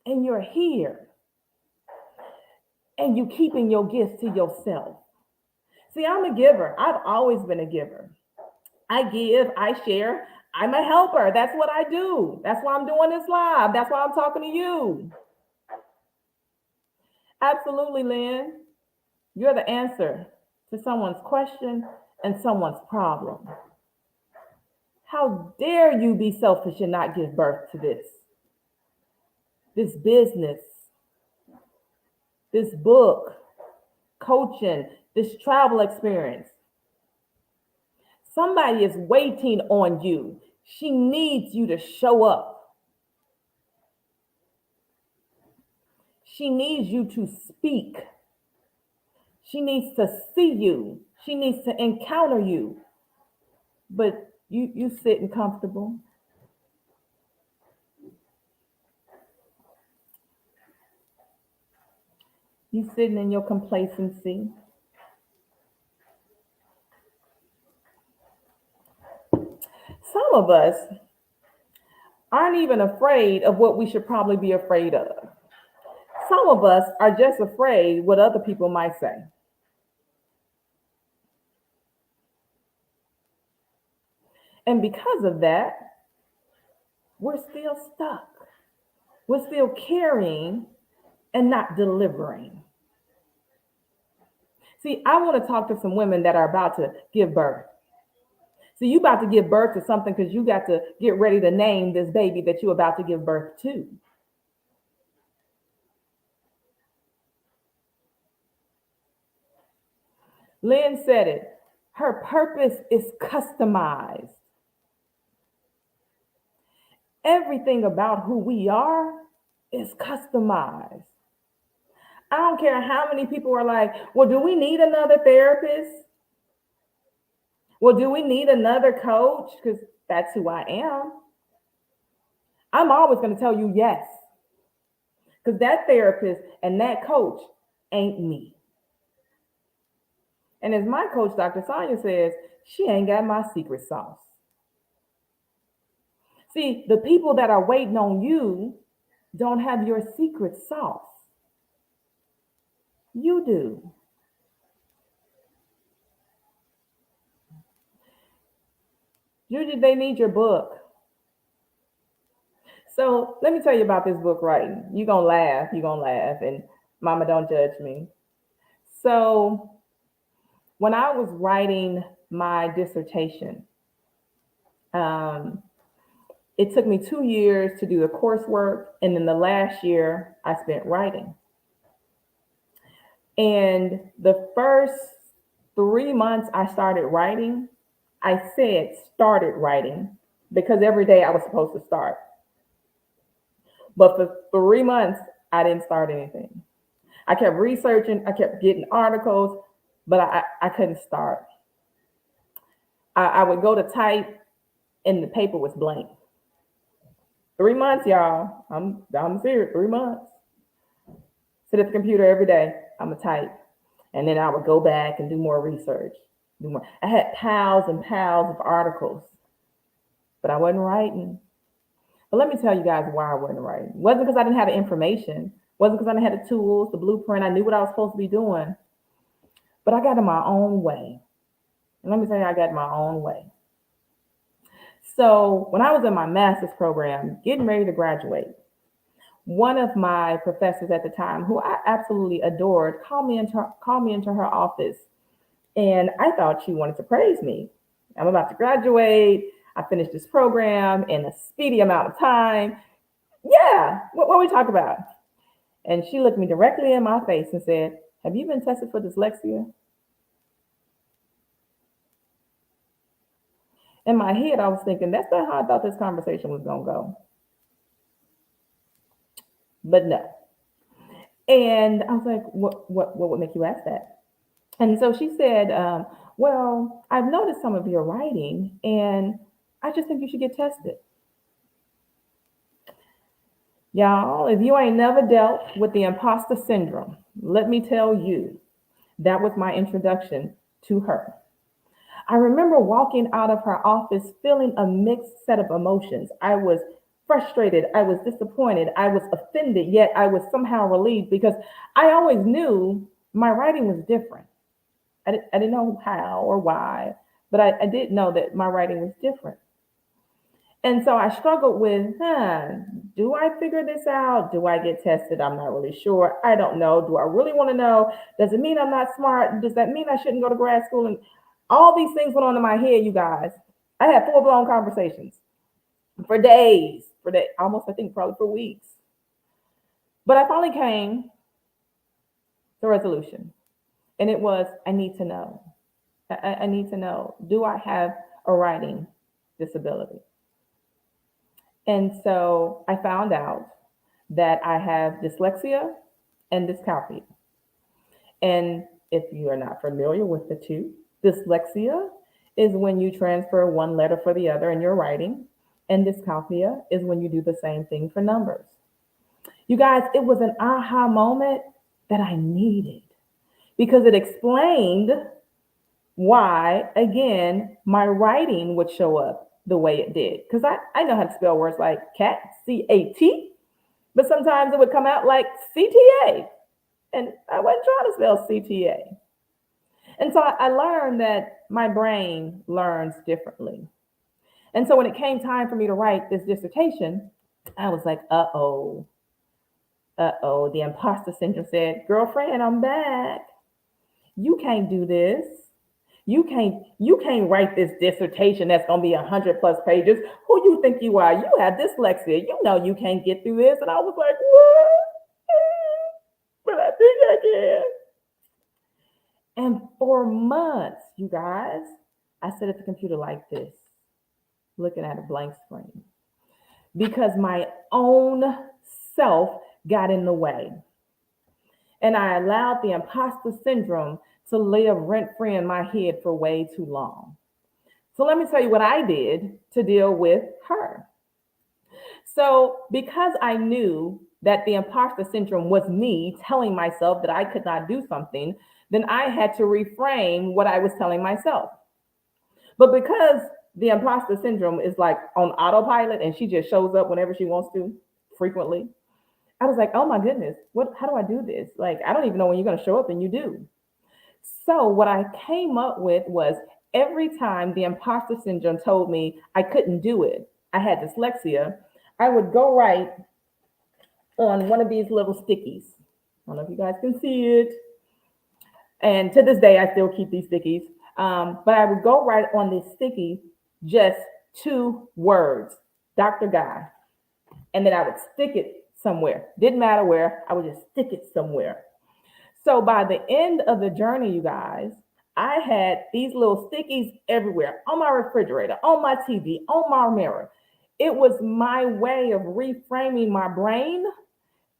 And you're here. And you keeping your gifts to yourself. See, I'm a giver. I've always been a giver. I give, I share. I'm a helper. That's what I do. That's why I'm doing this live. That's why I'm talking to you. Absolutely, Lynn. You're the answer to someone's question and someone's problem. How dare you be selfish and not give birth to this business, this book, coaching, this travel experience. Somebody is waiting on you. She needs you to show up. She needs you to speak. She needs to see you. She needs to encounter you. But you sitting comfortable. You sitting in your complacency. Some of us aren't even afraid of what we should probably be afraid of. Some of us are just afraid what other people might say. And because of that, we're still stuck. We're still carrying and not delivering. See, I want to talk to some women that are about to give birth. So you about to give birth to something because you got to get ready to name this baby that you're about to give birth to. Lynn said it. Her purpose is customized. Everything about who we are is customized. I don't care how many people are like, well, do we need another therapist? Well, do we need another coach? Because that's who I am. I'm always going to tell you yes. Because that therapist and that coach ain't me. And as my coach, Dr. Sonia, says, she ain't got my secret sauce. See, the people that are waiting on you don't have your secret sauce. You do. Usually they need your book. So let me tell you about this book writing. You're going to laugh. You're going to laugh. And mama, don't judge me. So when I was writing my dissertation, um, it took me 2 years to do the coursework. And then the last year I spent writing. And the first 3 months I started writing, I said started writing because every day I was supposed to start. But for 3 months, I didn't start anything. I kept researching, I kept getting articles, but I couldn't start. I would go to type and the paper was blank. 3 months, y'all. I'm serious, 3 months. Sit at the computer every day. I'm a type. And then I would go back and do more research. Do more. I had piles and piles of articles, but I wasn't writing. But let me tell you guys why I wasn't writing. It wasn't because I didn't have the information. It wasn't because I didn't have the tools, the blueprint. I knew what I was supposed to be doing. But I got in my own way. And let me tell you, I got in my own way. So when I was in my master's program, getting ready to graduate, one of my professors at the time, who I absolutely adored, called me into her office. And I thought she wanted to praise me. I'm about to graduate. I finished this program in a speedy amount of time. Yeah, what we talk about? And she looked me directly in my face and said, have you been tested for dyslexia? In my head, I was thinking, that's not how I thought this conversation was going to go. But no. And I was like, what would make you ask that? And so she said, well, I've noticed some of your writing, and I just think you should get tested. Y'all, if you ain't never dealt with the imposter syndrome, let me tell you, that was my introduction to her. I remember walking out of her office feeling a mixed set of emotions. I was frustrated, I was disappointed, I was offended, yet I was somehow relieved because I always knew my writing was different. I didn't know how or why, but I did know that my writing was different. And so I struggled with, do I figure this out? Do I get tested? I'm not really sure. I don't know. Do I really want to know? Does it mean I'm not smart? Does that mean I shouldn't go to grad school? And all these things went on in my head, you guys. I had full-blown conversations for days, almost, I think, probably for weeks. But I finally came to a resolution. And it was, I need to know. I need to know, do I have a writing disability? And so I found out that I have dyslexia and dyscalculia. And If you are not familiar with the two, dyslexia is when you transfer one letter for the other in your writing, and dyscalculia is when you do the same thing for numbers. You guys, it was an aha moment that I needed because it explained why, again, my writing would show up the way it did. Because I know how to spell words like cat, C-A-T, but sometimes it would come out like C-T-A. And I wasn't trying to spell C-T-A. And so I learned that my brain learns differently. And so when it came time for me to write this dissertation, I was like, the imposter syndrome said, girlfriend, I'm back. You can't do this. You can't write this dissertation that's gonna be 100+ pages. Who you think you are? You have dyslexia. You know you can't get through this. And I was like, what? But I think I can. And for months, you guys, I sat at the computer like this, looking at a blank screen, because my own self got in the way. And I allowed the imposter syndrome to live rent free in my head for way too long. So let me tell you what I did to deal with her. So, because I knew that the imposter syndrome was me telling myself that I could not do something, then I had to reframe what I was telling myself. But because the imposter syndrome is like on autopilot and she just shows up whenever she wants to, frequently, I was like, oh my goodness, how do I do this? Like, I don't even know when you're going to show up, and you do. So what I came up with was, every time the imposter syndrome told me I couldn't do it, I had dyslexia, I would go write on one of these little stickies. I don't know if you guys can see it. And to this day, I still keep these stickies. But I would go write on this sticky just 2 words, Dr. Guy. And then I would stick it somewhere. Didn't matter where, I would just stick it somewhere. So by the end of the journey, you guys, I had these little stickies everywhere, on my refrigerator, on my TV, on my mirror. It was my way of reframing my brain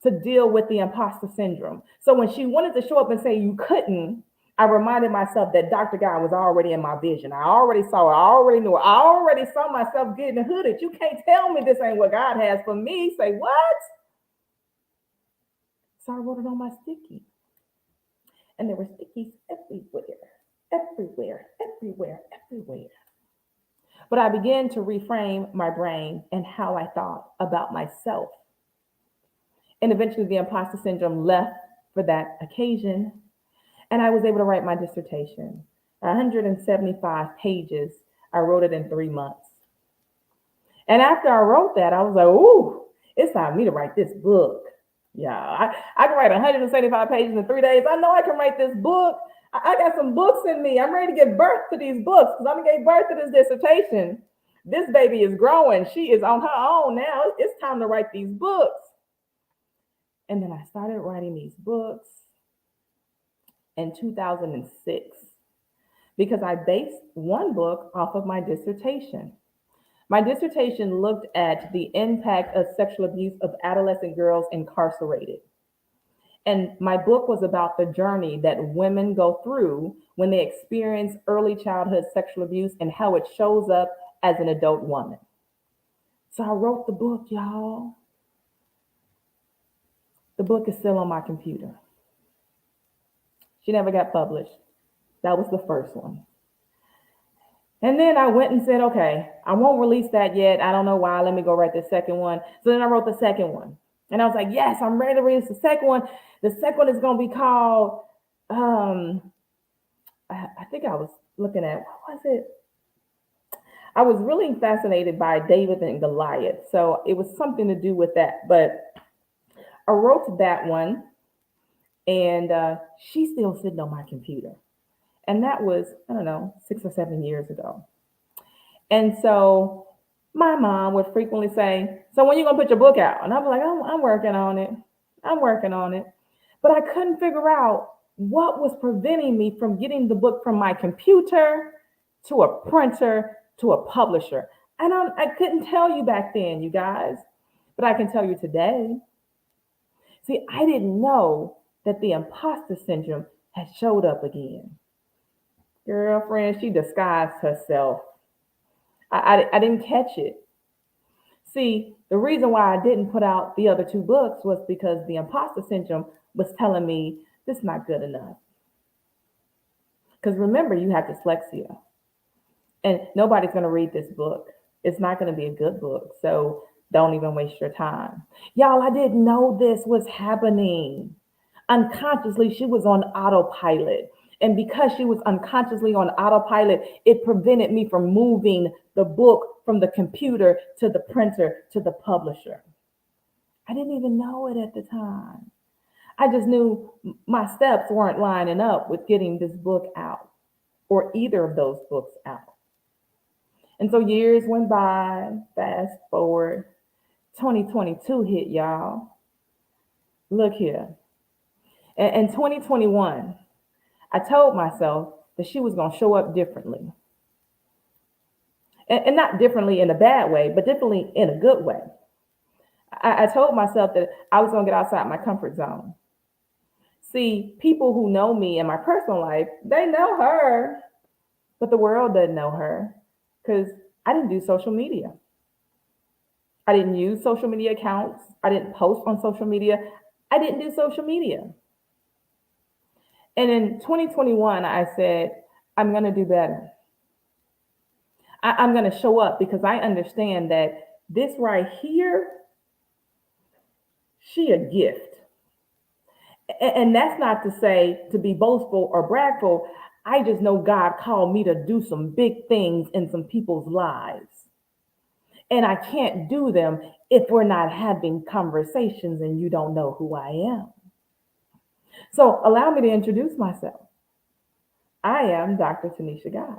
to deal with the imposter syndrome. So when she wanted to show up and say you couldn't, I reminded myself that Dr. Guy was already in my vision. I already saw it. I already knew it. I already saw myself getting hooded. You can't tell me this ain't what God has for me. Say what? So I wrote it on my sticky. And there were stickies everywhere. But I began to reframe my brain and how I thought about myself. And eventually the imposter syndrome left for that occasion. And I was able to write my dissertation, 175 pages. I wrote it in 3 months. And after I wrote that, I was like, ooh, it's time for me to write this book. Yeah, I can write 175 pages in 3 days. I know I can write this book. I got some books in me. I'm ready to give birth to these books because I'm going to give birth to this dissertation. This baby is growing. She is on her own now. It's time to write these books. And then I started writing these books in 2006 because I based one book off of my dissertation. My dissertation looked at the impact of sexual abuse of adolescent girls incarcerated. And my book was about the journey that women go through when they experience early childhood sexual abuse and how it shows up as an adult woman. So I wrote the book, y'all. The book is still on my computer. She never got published. That was the first one. And then I went and said, okay, I won't release that yet. I don't know why. Let me go write the second one. So then I wrote the second one. And I was like, yes, I'm ready to release the second one. The second one is going to be called, I think I was looking at, what was it? I was really fascinated by David and Goliath. So it was something to do with that. But I wrote that one, and she's still sitting on my computer. And that was, I don't know, 6 or 7 years ago. And so my mom would frequently say, so when are you going to put your book out? And I'm like, I'm working on it. I'm working on it. But I couldn't figure out what was preventing me from getting the book from my computer to a printer to a publisher. And I couldn't tell you back then, you guys, but I can tell you today. See, I didn't know that the imposter syndrome had showed up again. Girlfriend, she disguised herself. I didn't catch it. See, the reason why I didn't put out the other two books was because the imposter syndrome was telling me this is not good enough. Because remember, you have dyslexia, and nobody's going to read this book. It's not going to be a good book. So don't even waste your time. Y'all, I didn't know this was happening. Unconsciously, she was on autopilot. And because she was unconsciously on autopilot, it prevented me from moving the book from the computer to the printer to the publisher. I didn't even know it at the time. I just knew my steps weren't lining up with getting this book out or either of those books out. And so years went by, fast forward, 2022 hit, y'all. Look here. In 2021, I told myself that she was going to show up differently. And not differently in a bad way, but differently in a good way. I told myself that I was going to get outside my comfort zone. See, people who know me in my personal life, they know her, but the world doesn't know her because I didn't do social media. I didn't use social media accounts. I didn't post on social media. I didn't do social media. And in 2021, I said, I'm going to do better. I'm going to show up because I understand that this right here, she a gift. And that's not to say to be boastful or bragful. I just know God called me to do some big things in some people's lives. And I can't do them if we're not having conversations and you don't know who I am. So allow me to introduce myself. I am Dr. Tanisha Guy,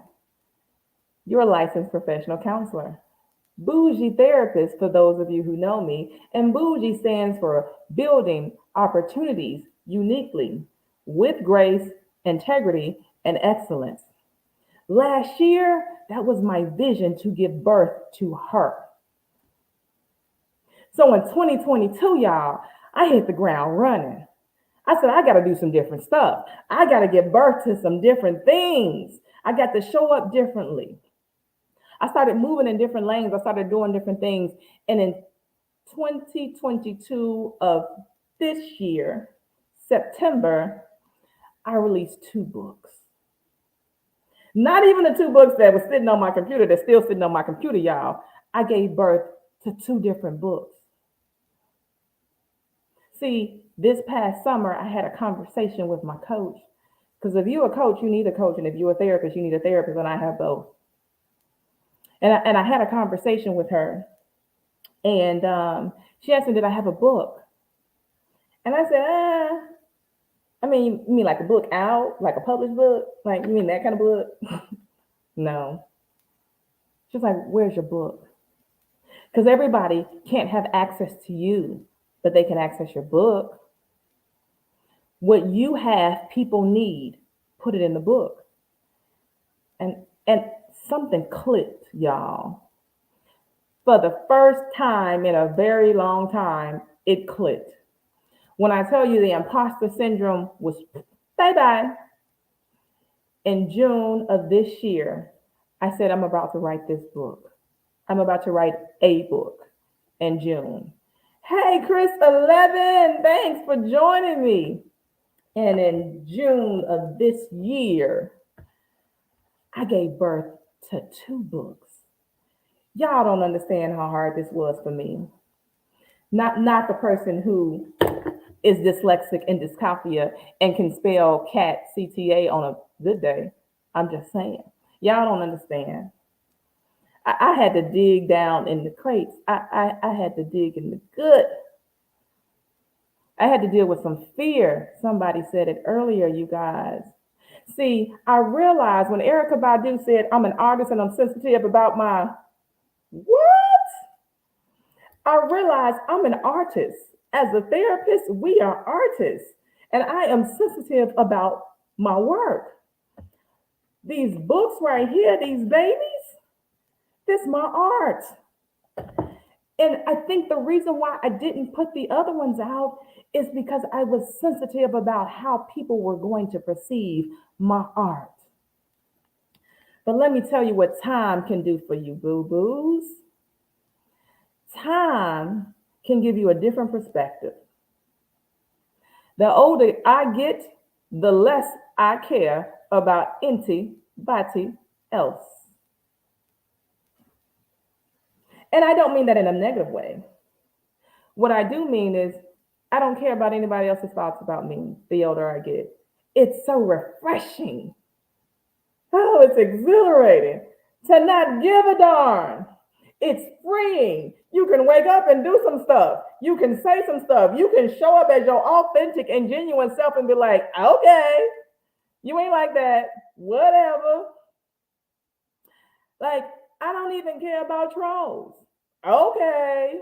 your licensed professional counselor. Bougie therapist for those of you who know me. And bougie stands for building opportunities uniquely with grace, integrity, and excellence. Last year, that was my vision to give birth to her. So in 2022, y'all, I hit the ground running. I said, I got to do some different stuff. I got to give birth to some different things. I got to show up differently. I started moving in different lanes. I started doing different things. And in 2022 of this year, September, I released 2 books. Not even the 2 books that were sitting on my computer, that's still sitting on my computer, y'all. I gave birth to 2 different books. See, this past summer, I had a conversation with my coach. Because if you're a coach, you need a coach. And if you're a therapist, you need a therapist. And I have both. And I had a conversation with her. And she asked me, did I have a book? And I said, I mean, you mean like a book out, like a published book? Like, you mean that kind of book? No. She's like, where's your book? Because everybody can't have access to you, but they can access your book. What you have, people need, put it in the book. And something clicked, y'all. For the first time in a very long time, it clicked. When I tell you the imposter syndrome was bye-bye, in June of this year, I said, I'm about to write this book. I'm about to write a book in June. Hey, Chris 11, thanks for joining me. And in June of this year, I gave birth to 2 books. Y'all don't understand how hard this was for me. Not the person who is dyslexic and dyscalculia and can spell cat CTA on a good day. I'm just saying. Y'all don't understand. I had to dig down in the crates. I had to dig in the good. I had to deal with some fear. Somebody said it earlier, you guys. See, I realized when Erykah Badu said, I'm an artist and I'm sensitive about my what? I realized I'm an artist. As a therapist, we are artists. And I am sensitive about my work. These books right here, these babies, this is my art. And I think the reason why I didn't put the other ones out is because I was sensitive about how people were going to perceive my art. But let me tell you what time can do for you, boo boos. Time can give you a different perspective. The older I get, the less I care about anybody else. And I don't mean that in a negative way. What I do mean is I don't care about anybody else's thoughts about me the older I get. It's so refreshing. Oh, it's exhilarating to not give a darn. It's freeing. You can wake up and do some stuff. You can say some stuff. You can show up as your authentic and genuine self and be like, okay, you ain't like that. Whatever. Like, I don't even care about trolls. Okay.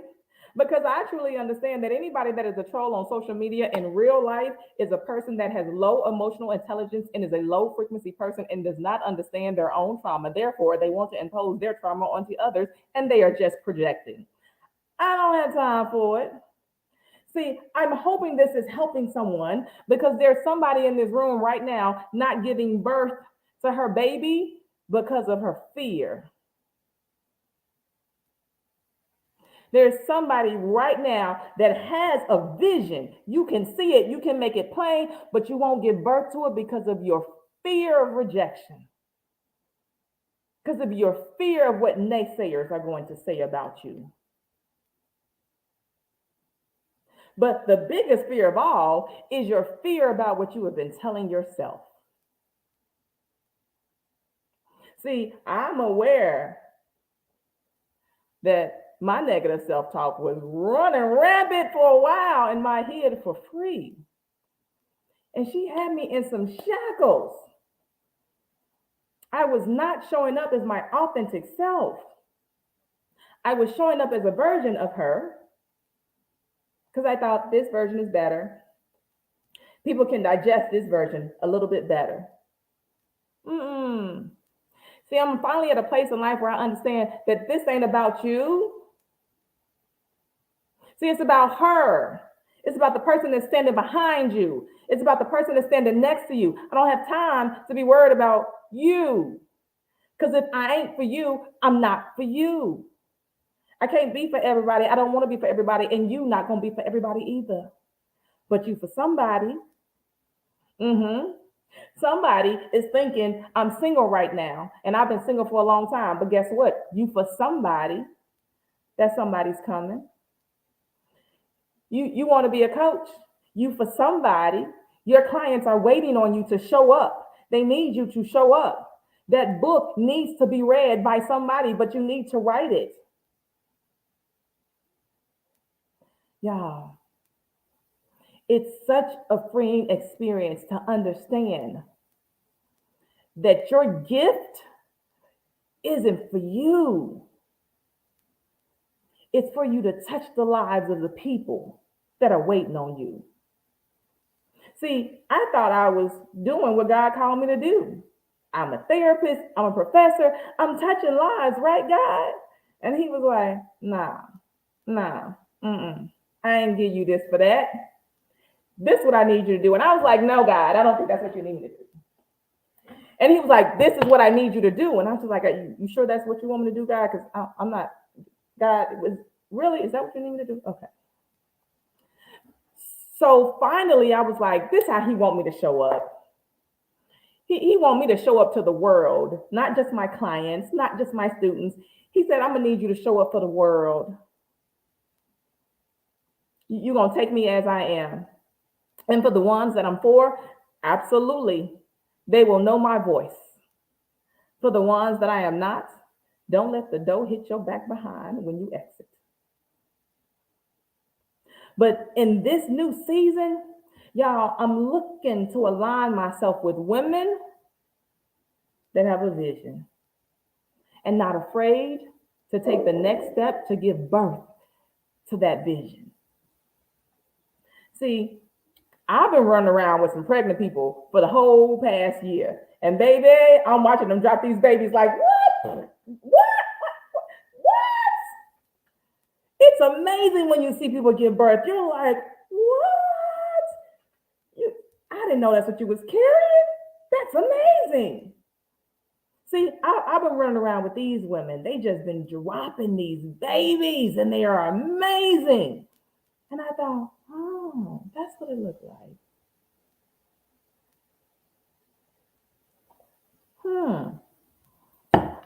Because I truly understand that anybody that is a troll on social media in real life is a person that has low emotional intelligence and is a low frequency person and does not understand their own trauma. Therefore, they want to impose their trauma onto others and they are just projecting. I don't have time for it. See, I'm hoping this is helping someone because there's somebody in this room right now not giving birth to her baby because of her fear. There's somebody right now that has a vision. You can see it, you can make it plain, but you won't give birth to it because of your fear of rejection, because of your fear of what naysayers are going to say about you. But the biggest fear of all is your fear about what you have been telling yourself. See, I'm aware that my negative self-talk was running rampant for a while in my head for free. And she had me in some shackles. I was not showing up as my authentic self. I was showing up as a version of her because I thought this version is better. People can digest this version a little bit better. See, I'm finally at a place in life where I understand that this ain't about you. See, it's about her. It's about the person that's standing behind you. It's about the person that's standing next to you. I don't have time to be worried about you. Because if I ain't for you, I'm not for you. I can't be for everybody. I don't want to be for everybody. And you not going to be for everybody either. But you for somebody. Somebody is thinking, I'm single right now. And I've been single for a long time. But guess what? You for somebody. That somebody's coming. You want to be a coach. You for somebody. Your clients are waiting on you to show up. They need you to show up. That book needs to be read by somebody, but you need to write it. Y'all, it's such a freeing experience to understand that your gift isn't for you. It's for you to touch the lives of the people that are waiting on you. See, I thought I was doing what God called me to do. I'm a therapist, I'm a professor, I'm touching lives, right, God? And he was like, nah, I ain't give you this for that. This is what I need you to do. And I was like, no, God, I don't think that's what you need me to do. And he was like, this is what I need you to do. And I was like, you sure that's what you want me to do, God? Because I'm not, God, it was really, is that what you need me to do? Okay. So finally, I was like, this is how he want me to show up. He want me to show up to the world, not just my clients, not just my students. He said, I'm going to need you to show up for the world. You're going to take me as I am. And for the ones that I'm for, absolutely, they will know my voice. For the ones that I am not, don't let the door hit your back behind when you exit. But in this new season, y'all, I'm looking to align myself with women that have a vision and not afraid to take the next step to give birth to that vision. See, I've been running around with some pregnant people for the whole past year. And baby, I'm watching them drop these babies like, what? It's amazing when you see people give birth. You're like, what? I didn't know that's what you was carrying. That's amazing. See, I've been running around with these women. They just been dropping these babies and they are amazing. And I thought, oh, that's what it looked like.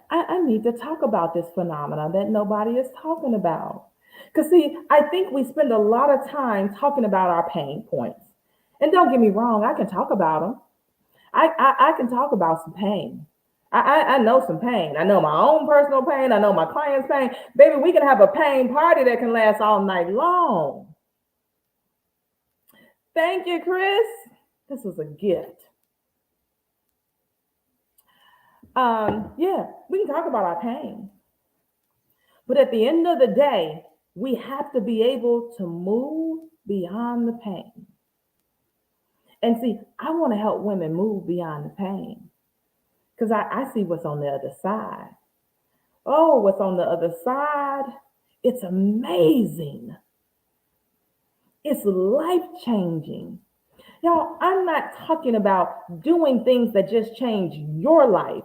I need to talk about this phenomenon that nobody is talking about. Because, see, I think we spend a lot of time talking about our pain points. And don't get me wrong, I can talk about them. I can talk about some pain. I know some pain. I know my own personal pain. I know my client's pain. Baby, we can have a pain party that can last all night long. Thank you, Chris. This was a gift. Yeah, we can talk about our pain. But at the end of the day, we have to be able to move beyond the pain. And see, I want to help women move beyond the pain because I see what's on the other side. Oh, what's on the other side? It's amazing. It's life changing. Y'all, I'm not talking about doing things that just change your life.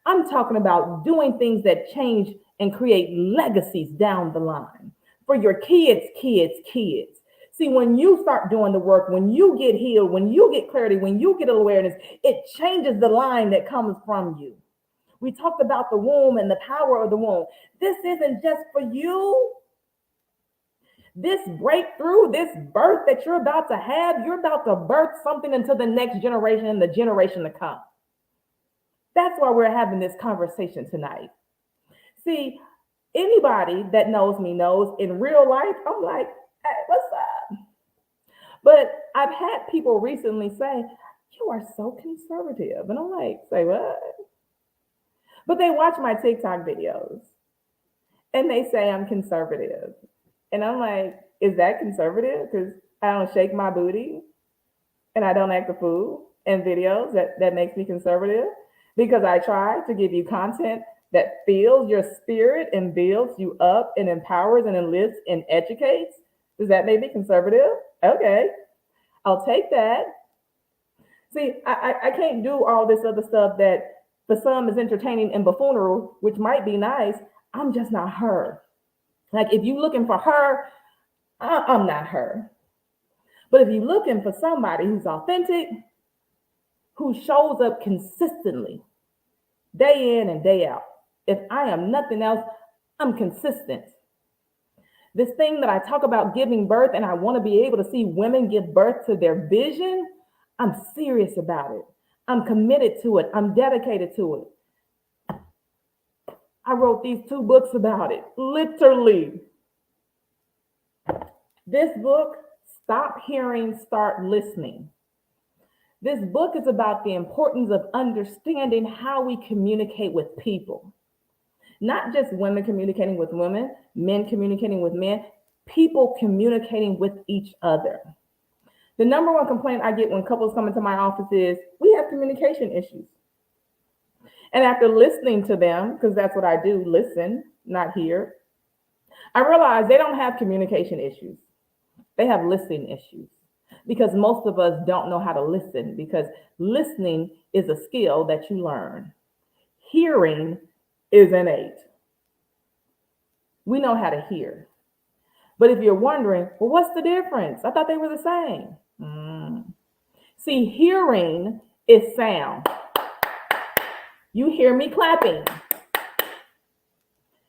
I'm talking about doing things that change and create legacies down the line for your kids, kids, kids. See, when you start doing the work, when you get healed, when you get clarity, when you get awareness, it changes the line that comes from you. We talked about the womb and the power of the womb. This isn't just for you. This breakthrough, this birth that you're about to have, you're about to birth something into the next generation and the generation to come. That's why we're having this conversation tonight. See, anybody that knows me knows in real life, I'm like, hey, what's up? But I've had people recently say, you are so conservative. And I'm like, say what? But they watch my TikTok videos and they say I'm conservative. And I'm like, is that conservative? Because I don't shake my booty and I don't act a fool in videos that makes me conservative because I try to give you content that fills your spirit and builds you up and empowers and enlists and educates. Does that make me conservative? Okay, I'll take that. See, I can't do all this other stuff that for some is entertaining and buffoonery, which might be nice. I'm just not her. Like if you're looking for her, I'm not her. But if you're looking for somebody who's authentic, who shows up consistently, day in and day out, if I am nothing else, I'm consistent. This thing that I talk about giving birth, and I want to be able to see women give birth to their vision, I'm serious about it. I'm committed to it. I'm dedicated to it. I wrote these 2 books about it, literally. This book, Stop Hearing, Start Listening. This book is about the importance of understanding how we communicate with people. Not just women communicating with women, men communicating with men, people communicating with each other. The number one complaint I get when couples come into my office is, we have communication issues. And after listening to them, because that's what I do, listen, not hear, I realize they don't have communication issues. They have listening issues because most of us don't know how to listen because listening is a skill that you learn. Hearing is innate. We know how to hear. But if you're wondering, well, what's the difference? I thought they were the same. See, hearing is sound. You hear me clapping.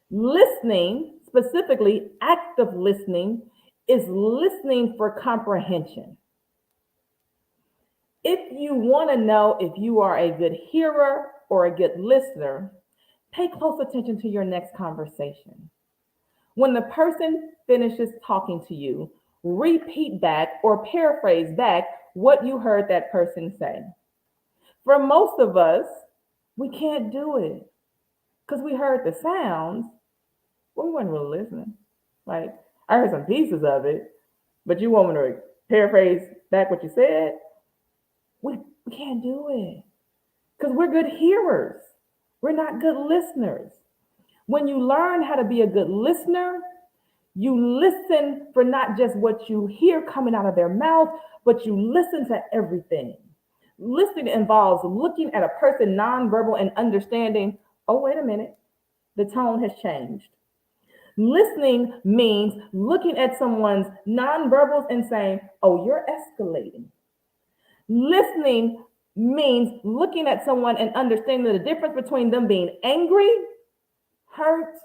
Listening, specifically active listening, is listening for comprehension. If you want to know if you are a good hearer or a good listener, pay close attention to your next conversation. When the person finishes talking to you, repeat back or paraphrase back what you heard that person say. For most of us, we can't do it because we heard the sounds, but we weren't really listening. Like, I heard some pieces of it, but you want me to paraphrase back what you said? We can't do it because we're good hearers. We're not good listeners. When you learn how to be a good listener, You listen for not just what you hear coming out of their mouth, but you listen to everything. Listening involves looking at a person nonverbal and understanding, oh, wait a minute, the tone has changed. Listening means looking at someone's nonverbals and saying, oh, you're escalating. Listening means looking at someone and understanding the difference between them being angry, hurt,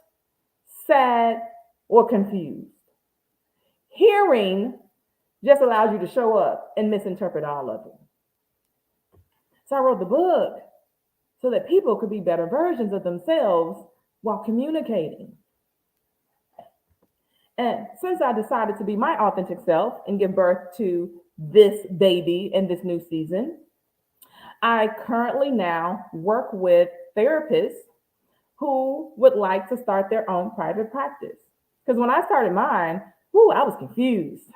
sad, or confused. Hearing just allows you to show up and misinterpret all of it. So I wrote the book so that people could be better versions of themselves while communicating. And since I decided to be my authentic self and give birth to this baby in this new season, I currently now work with therapists who would like to start their own private practice. Because when I started mine, I was confused.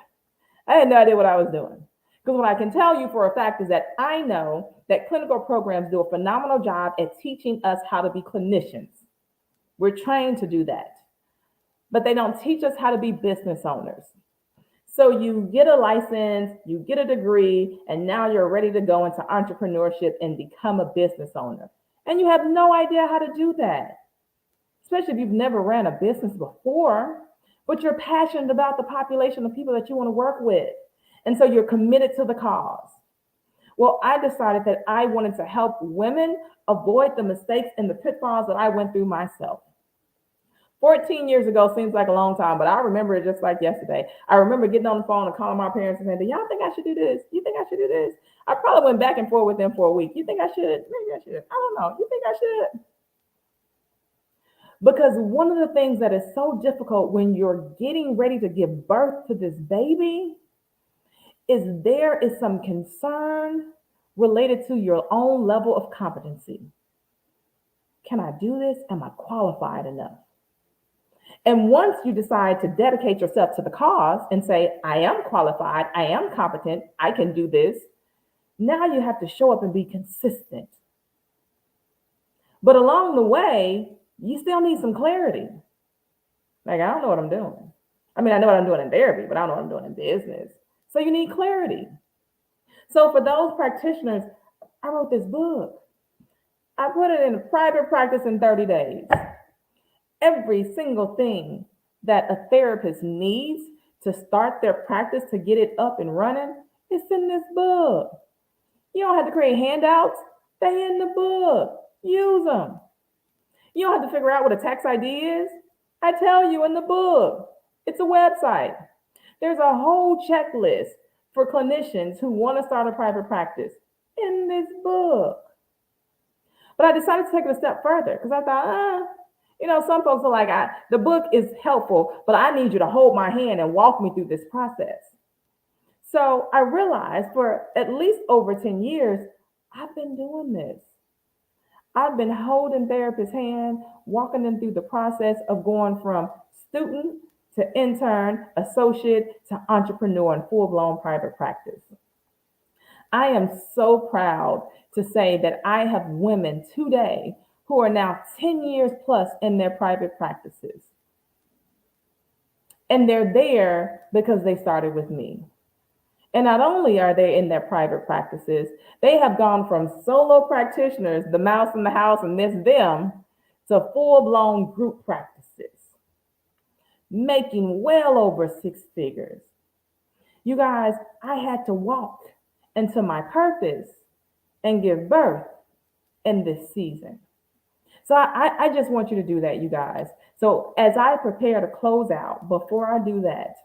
I had no idea what I was doing. Because what I can tell you for a fact is that I know that clinical programs do a phenomenal job at teaching us how to be clinicians. We're trained to do that. But they don't teach us how to be business owners. So you get a license, you get a degree, and now you're ready to go into entrepreneurship and become a business owner. And you have no idea how to do that, especially if you've never ran a business before, but you're passionate about the population of people that you want to work with. And so you're committed to the cause. Well, I decided that I wanted to help women avoid the mistakes and the pitfalls that I went through myself. 14 years ago seems like a long time, but I remember it just like yesterday. I remember getting on the phone and calling my parents and saying, do y'all think I should do this? You think I should do this? I probably went back and forth with them for a week. You think I should? Maybe I should. I don't know. You think I should? Because one of the things that is so difficult when you're getting ready to give birth to this baby is there is some concern related to your own level of competency. Can I do this? Am I qualified enough? And once you decide to dedicate yourself to the cause and say, I am qualified, I am competent, I can do this, now you have to show up and be consistent. But along the way, you still need some clarity. Like, I don't know what I'm doing. I mean, I know what I'm doing in therapy, but I don't know what I'm doing in business. So you need clarity. So for those practitioners, I wrote this book. I put it in a private practice in 30 days. Every single thing that a therapist needs to start their practice to get it up and running is in this book. You don't have to create handouts. They're in the book. Use them. You don't have to figure out what a tax ID is. I tell you in the book. It's a website. There's a whole checklist for clinicians who want to start a private practice in this book. But I decided to take it a step further because I thought, some folks are like, the book is helpful, but I need you to hold my hand and walk me through this process. So I realized for at least over 10 years, I've been doing this. I've been holding therapists' hand, walking them through the process of going from student to intern, associate to entrepreneur in full-blown private practice. I am so proud to say that I have women today who are now 10 years plus in their private practices. And they're there because they started with me. And not only are they in their private practices, they have gone from solo practitioners, the mouse in the house and this them, to full-blown group practices, making well over 6 figures. You guys, I had to walk into my purpose and give birth in this season. So I just want you to do that, you guys. So as I prepare to close out, before I do that,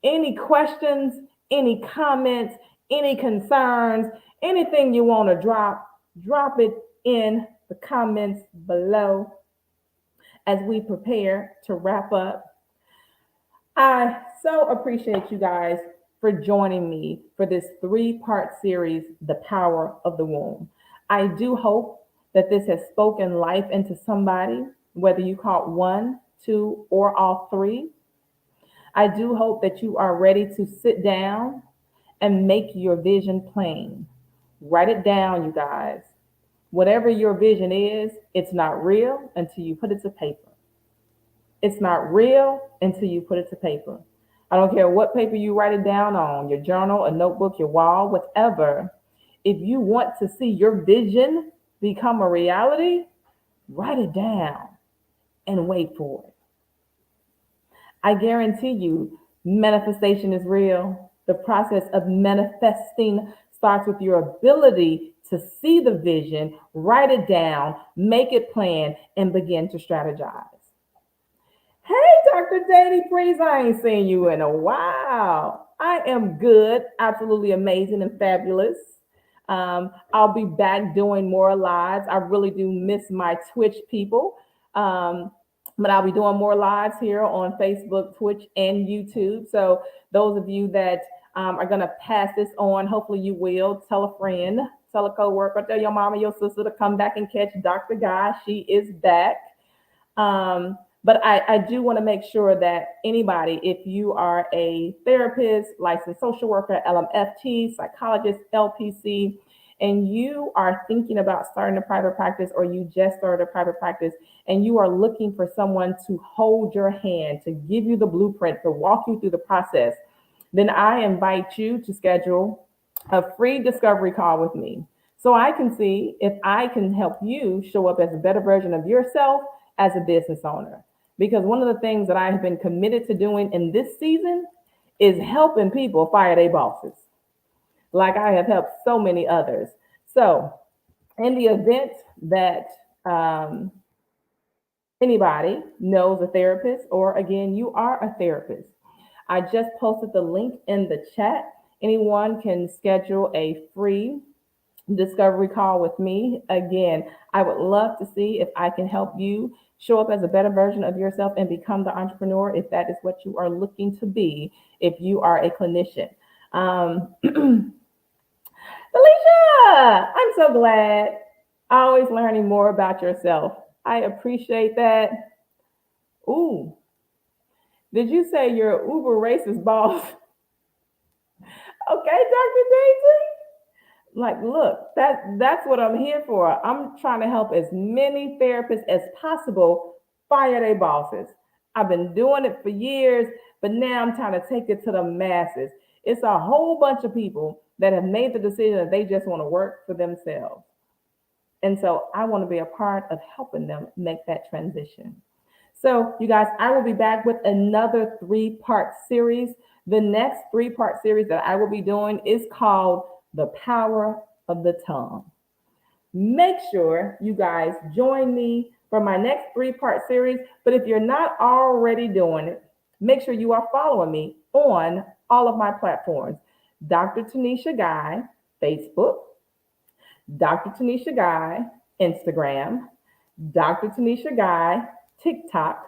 any questions, any comments, any concerns, anything you want to drop it in the comments below as we prepare to wrap up. I so appreciate you guys for joining me for this 3-part series, The Power of the Womb. I do hope that this has spoken life into somebody, whether you caught 1, 2, or all 3. I do hope that you are ready to sit down and make your vision plain. Write it down, you guys. Whatever your vision is, it's not real until you put it to paper. It's not real until you put it to paper. I don't care what paper you write it down on, your journal, a notebook, your wall, whatever. If you want to see your vision become a reality, write it down and wait for it. I guarantee you, manifestation is real. The process of manifesting starts with your ability to see the vision, write it down, make it plan, and begin to strategize. Hey, Dr. Danny Priest, I ain't seen you in a while. I am good, absolutely amazing and fabulous. I'll be back doing more lives. I really do miss my Twitch people. But I'll be doing more lives here on Facebook, Twitch, and YouTube. So those of you that are going to pass this on, hopefully you will tell a friend, tell a coworker, tell your mama, your sister to come back and catch Dr. Guy. She is back. But I do want to make sure that anybody, if you are a therapist, licensed social worker, LMFT, psychologist, LPC, and you are thinking about starting a private practice or you just started a private practice and you are looking for someone to hold your hand, to give you the blueprint, to walk you through the process, then I invite you to schedule a free discovery call with me so I can see if I can help you show up as a better version of yourself as a business owner. Because one of the things that I have been committed to doing in this season is helping people fire their bosses, like I have helped so many others. So, in the event that anybody knows a therapist, or again, you are a therapist, I just posted the link in the chat. Anyone can schedule a free discovery call with me. Again, I would love to see if I can help you show up as a better version of yourself and become the entrepreneur if that is what you are looking to be, if you are a clinician. Alicia, I'm so glad. Always learning more about yourself. I appreciate that. Ooh, did you say you're uber racist boss? Okay, Dr. Daisy. Like, look, that's what I'm here for. I'm trying to help as many therapists as possible fire their bosses. I've been doing it for years, but now I'm trying to take it to the masses. It's a whole bunch of people that have made the decision that they just want to work for themselves. And so I want to be a part of helping them make that transition. So, you guys, I will be back with another 3-part series. The next 3-part series that I will be doing is called The Power of the Tongue. Make sure you guys join me for my next 3-part series. But if you're not already doing it, make sure you are following me on all of my platforms. Dr. Tanisha Guy, Facebook, Dr. Tanisha Guy, Instagram, Dr. Tanisha Guy, TikTok,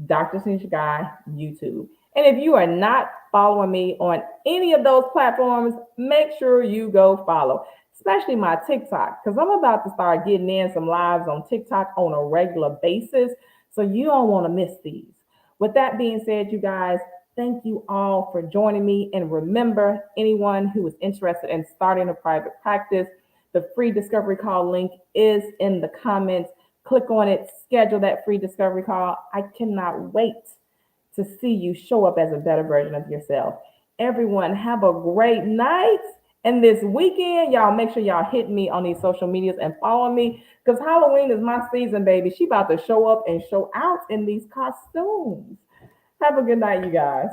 Dr. Tanisha Guy, YouTube. And if you are not following me on any of those platforms, make sure you go follow, especially my TikTok, because I'm about to start getting in some lives on TikTok on a regular basis. So you don't want to miss these. With that being said, you guys, thank you all for joining me. And remember, anyone who is interested in starting a private practice, the free discovery call link is in the comments. Click on it, schedule that free discovery call. I cannot wait to see you show up as a better version of yourself. Everyone, have a great night. And this weekend, y'all make sure y'all hit me on these social medias and follow me, because Halloween is my season, baby. She about to show up and show out in these costumes. Have a good night, you guys.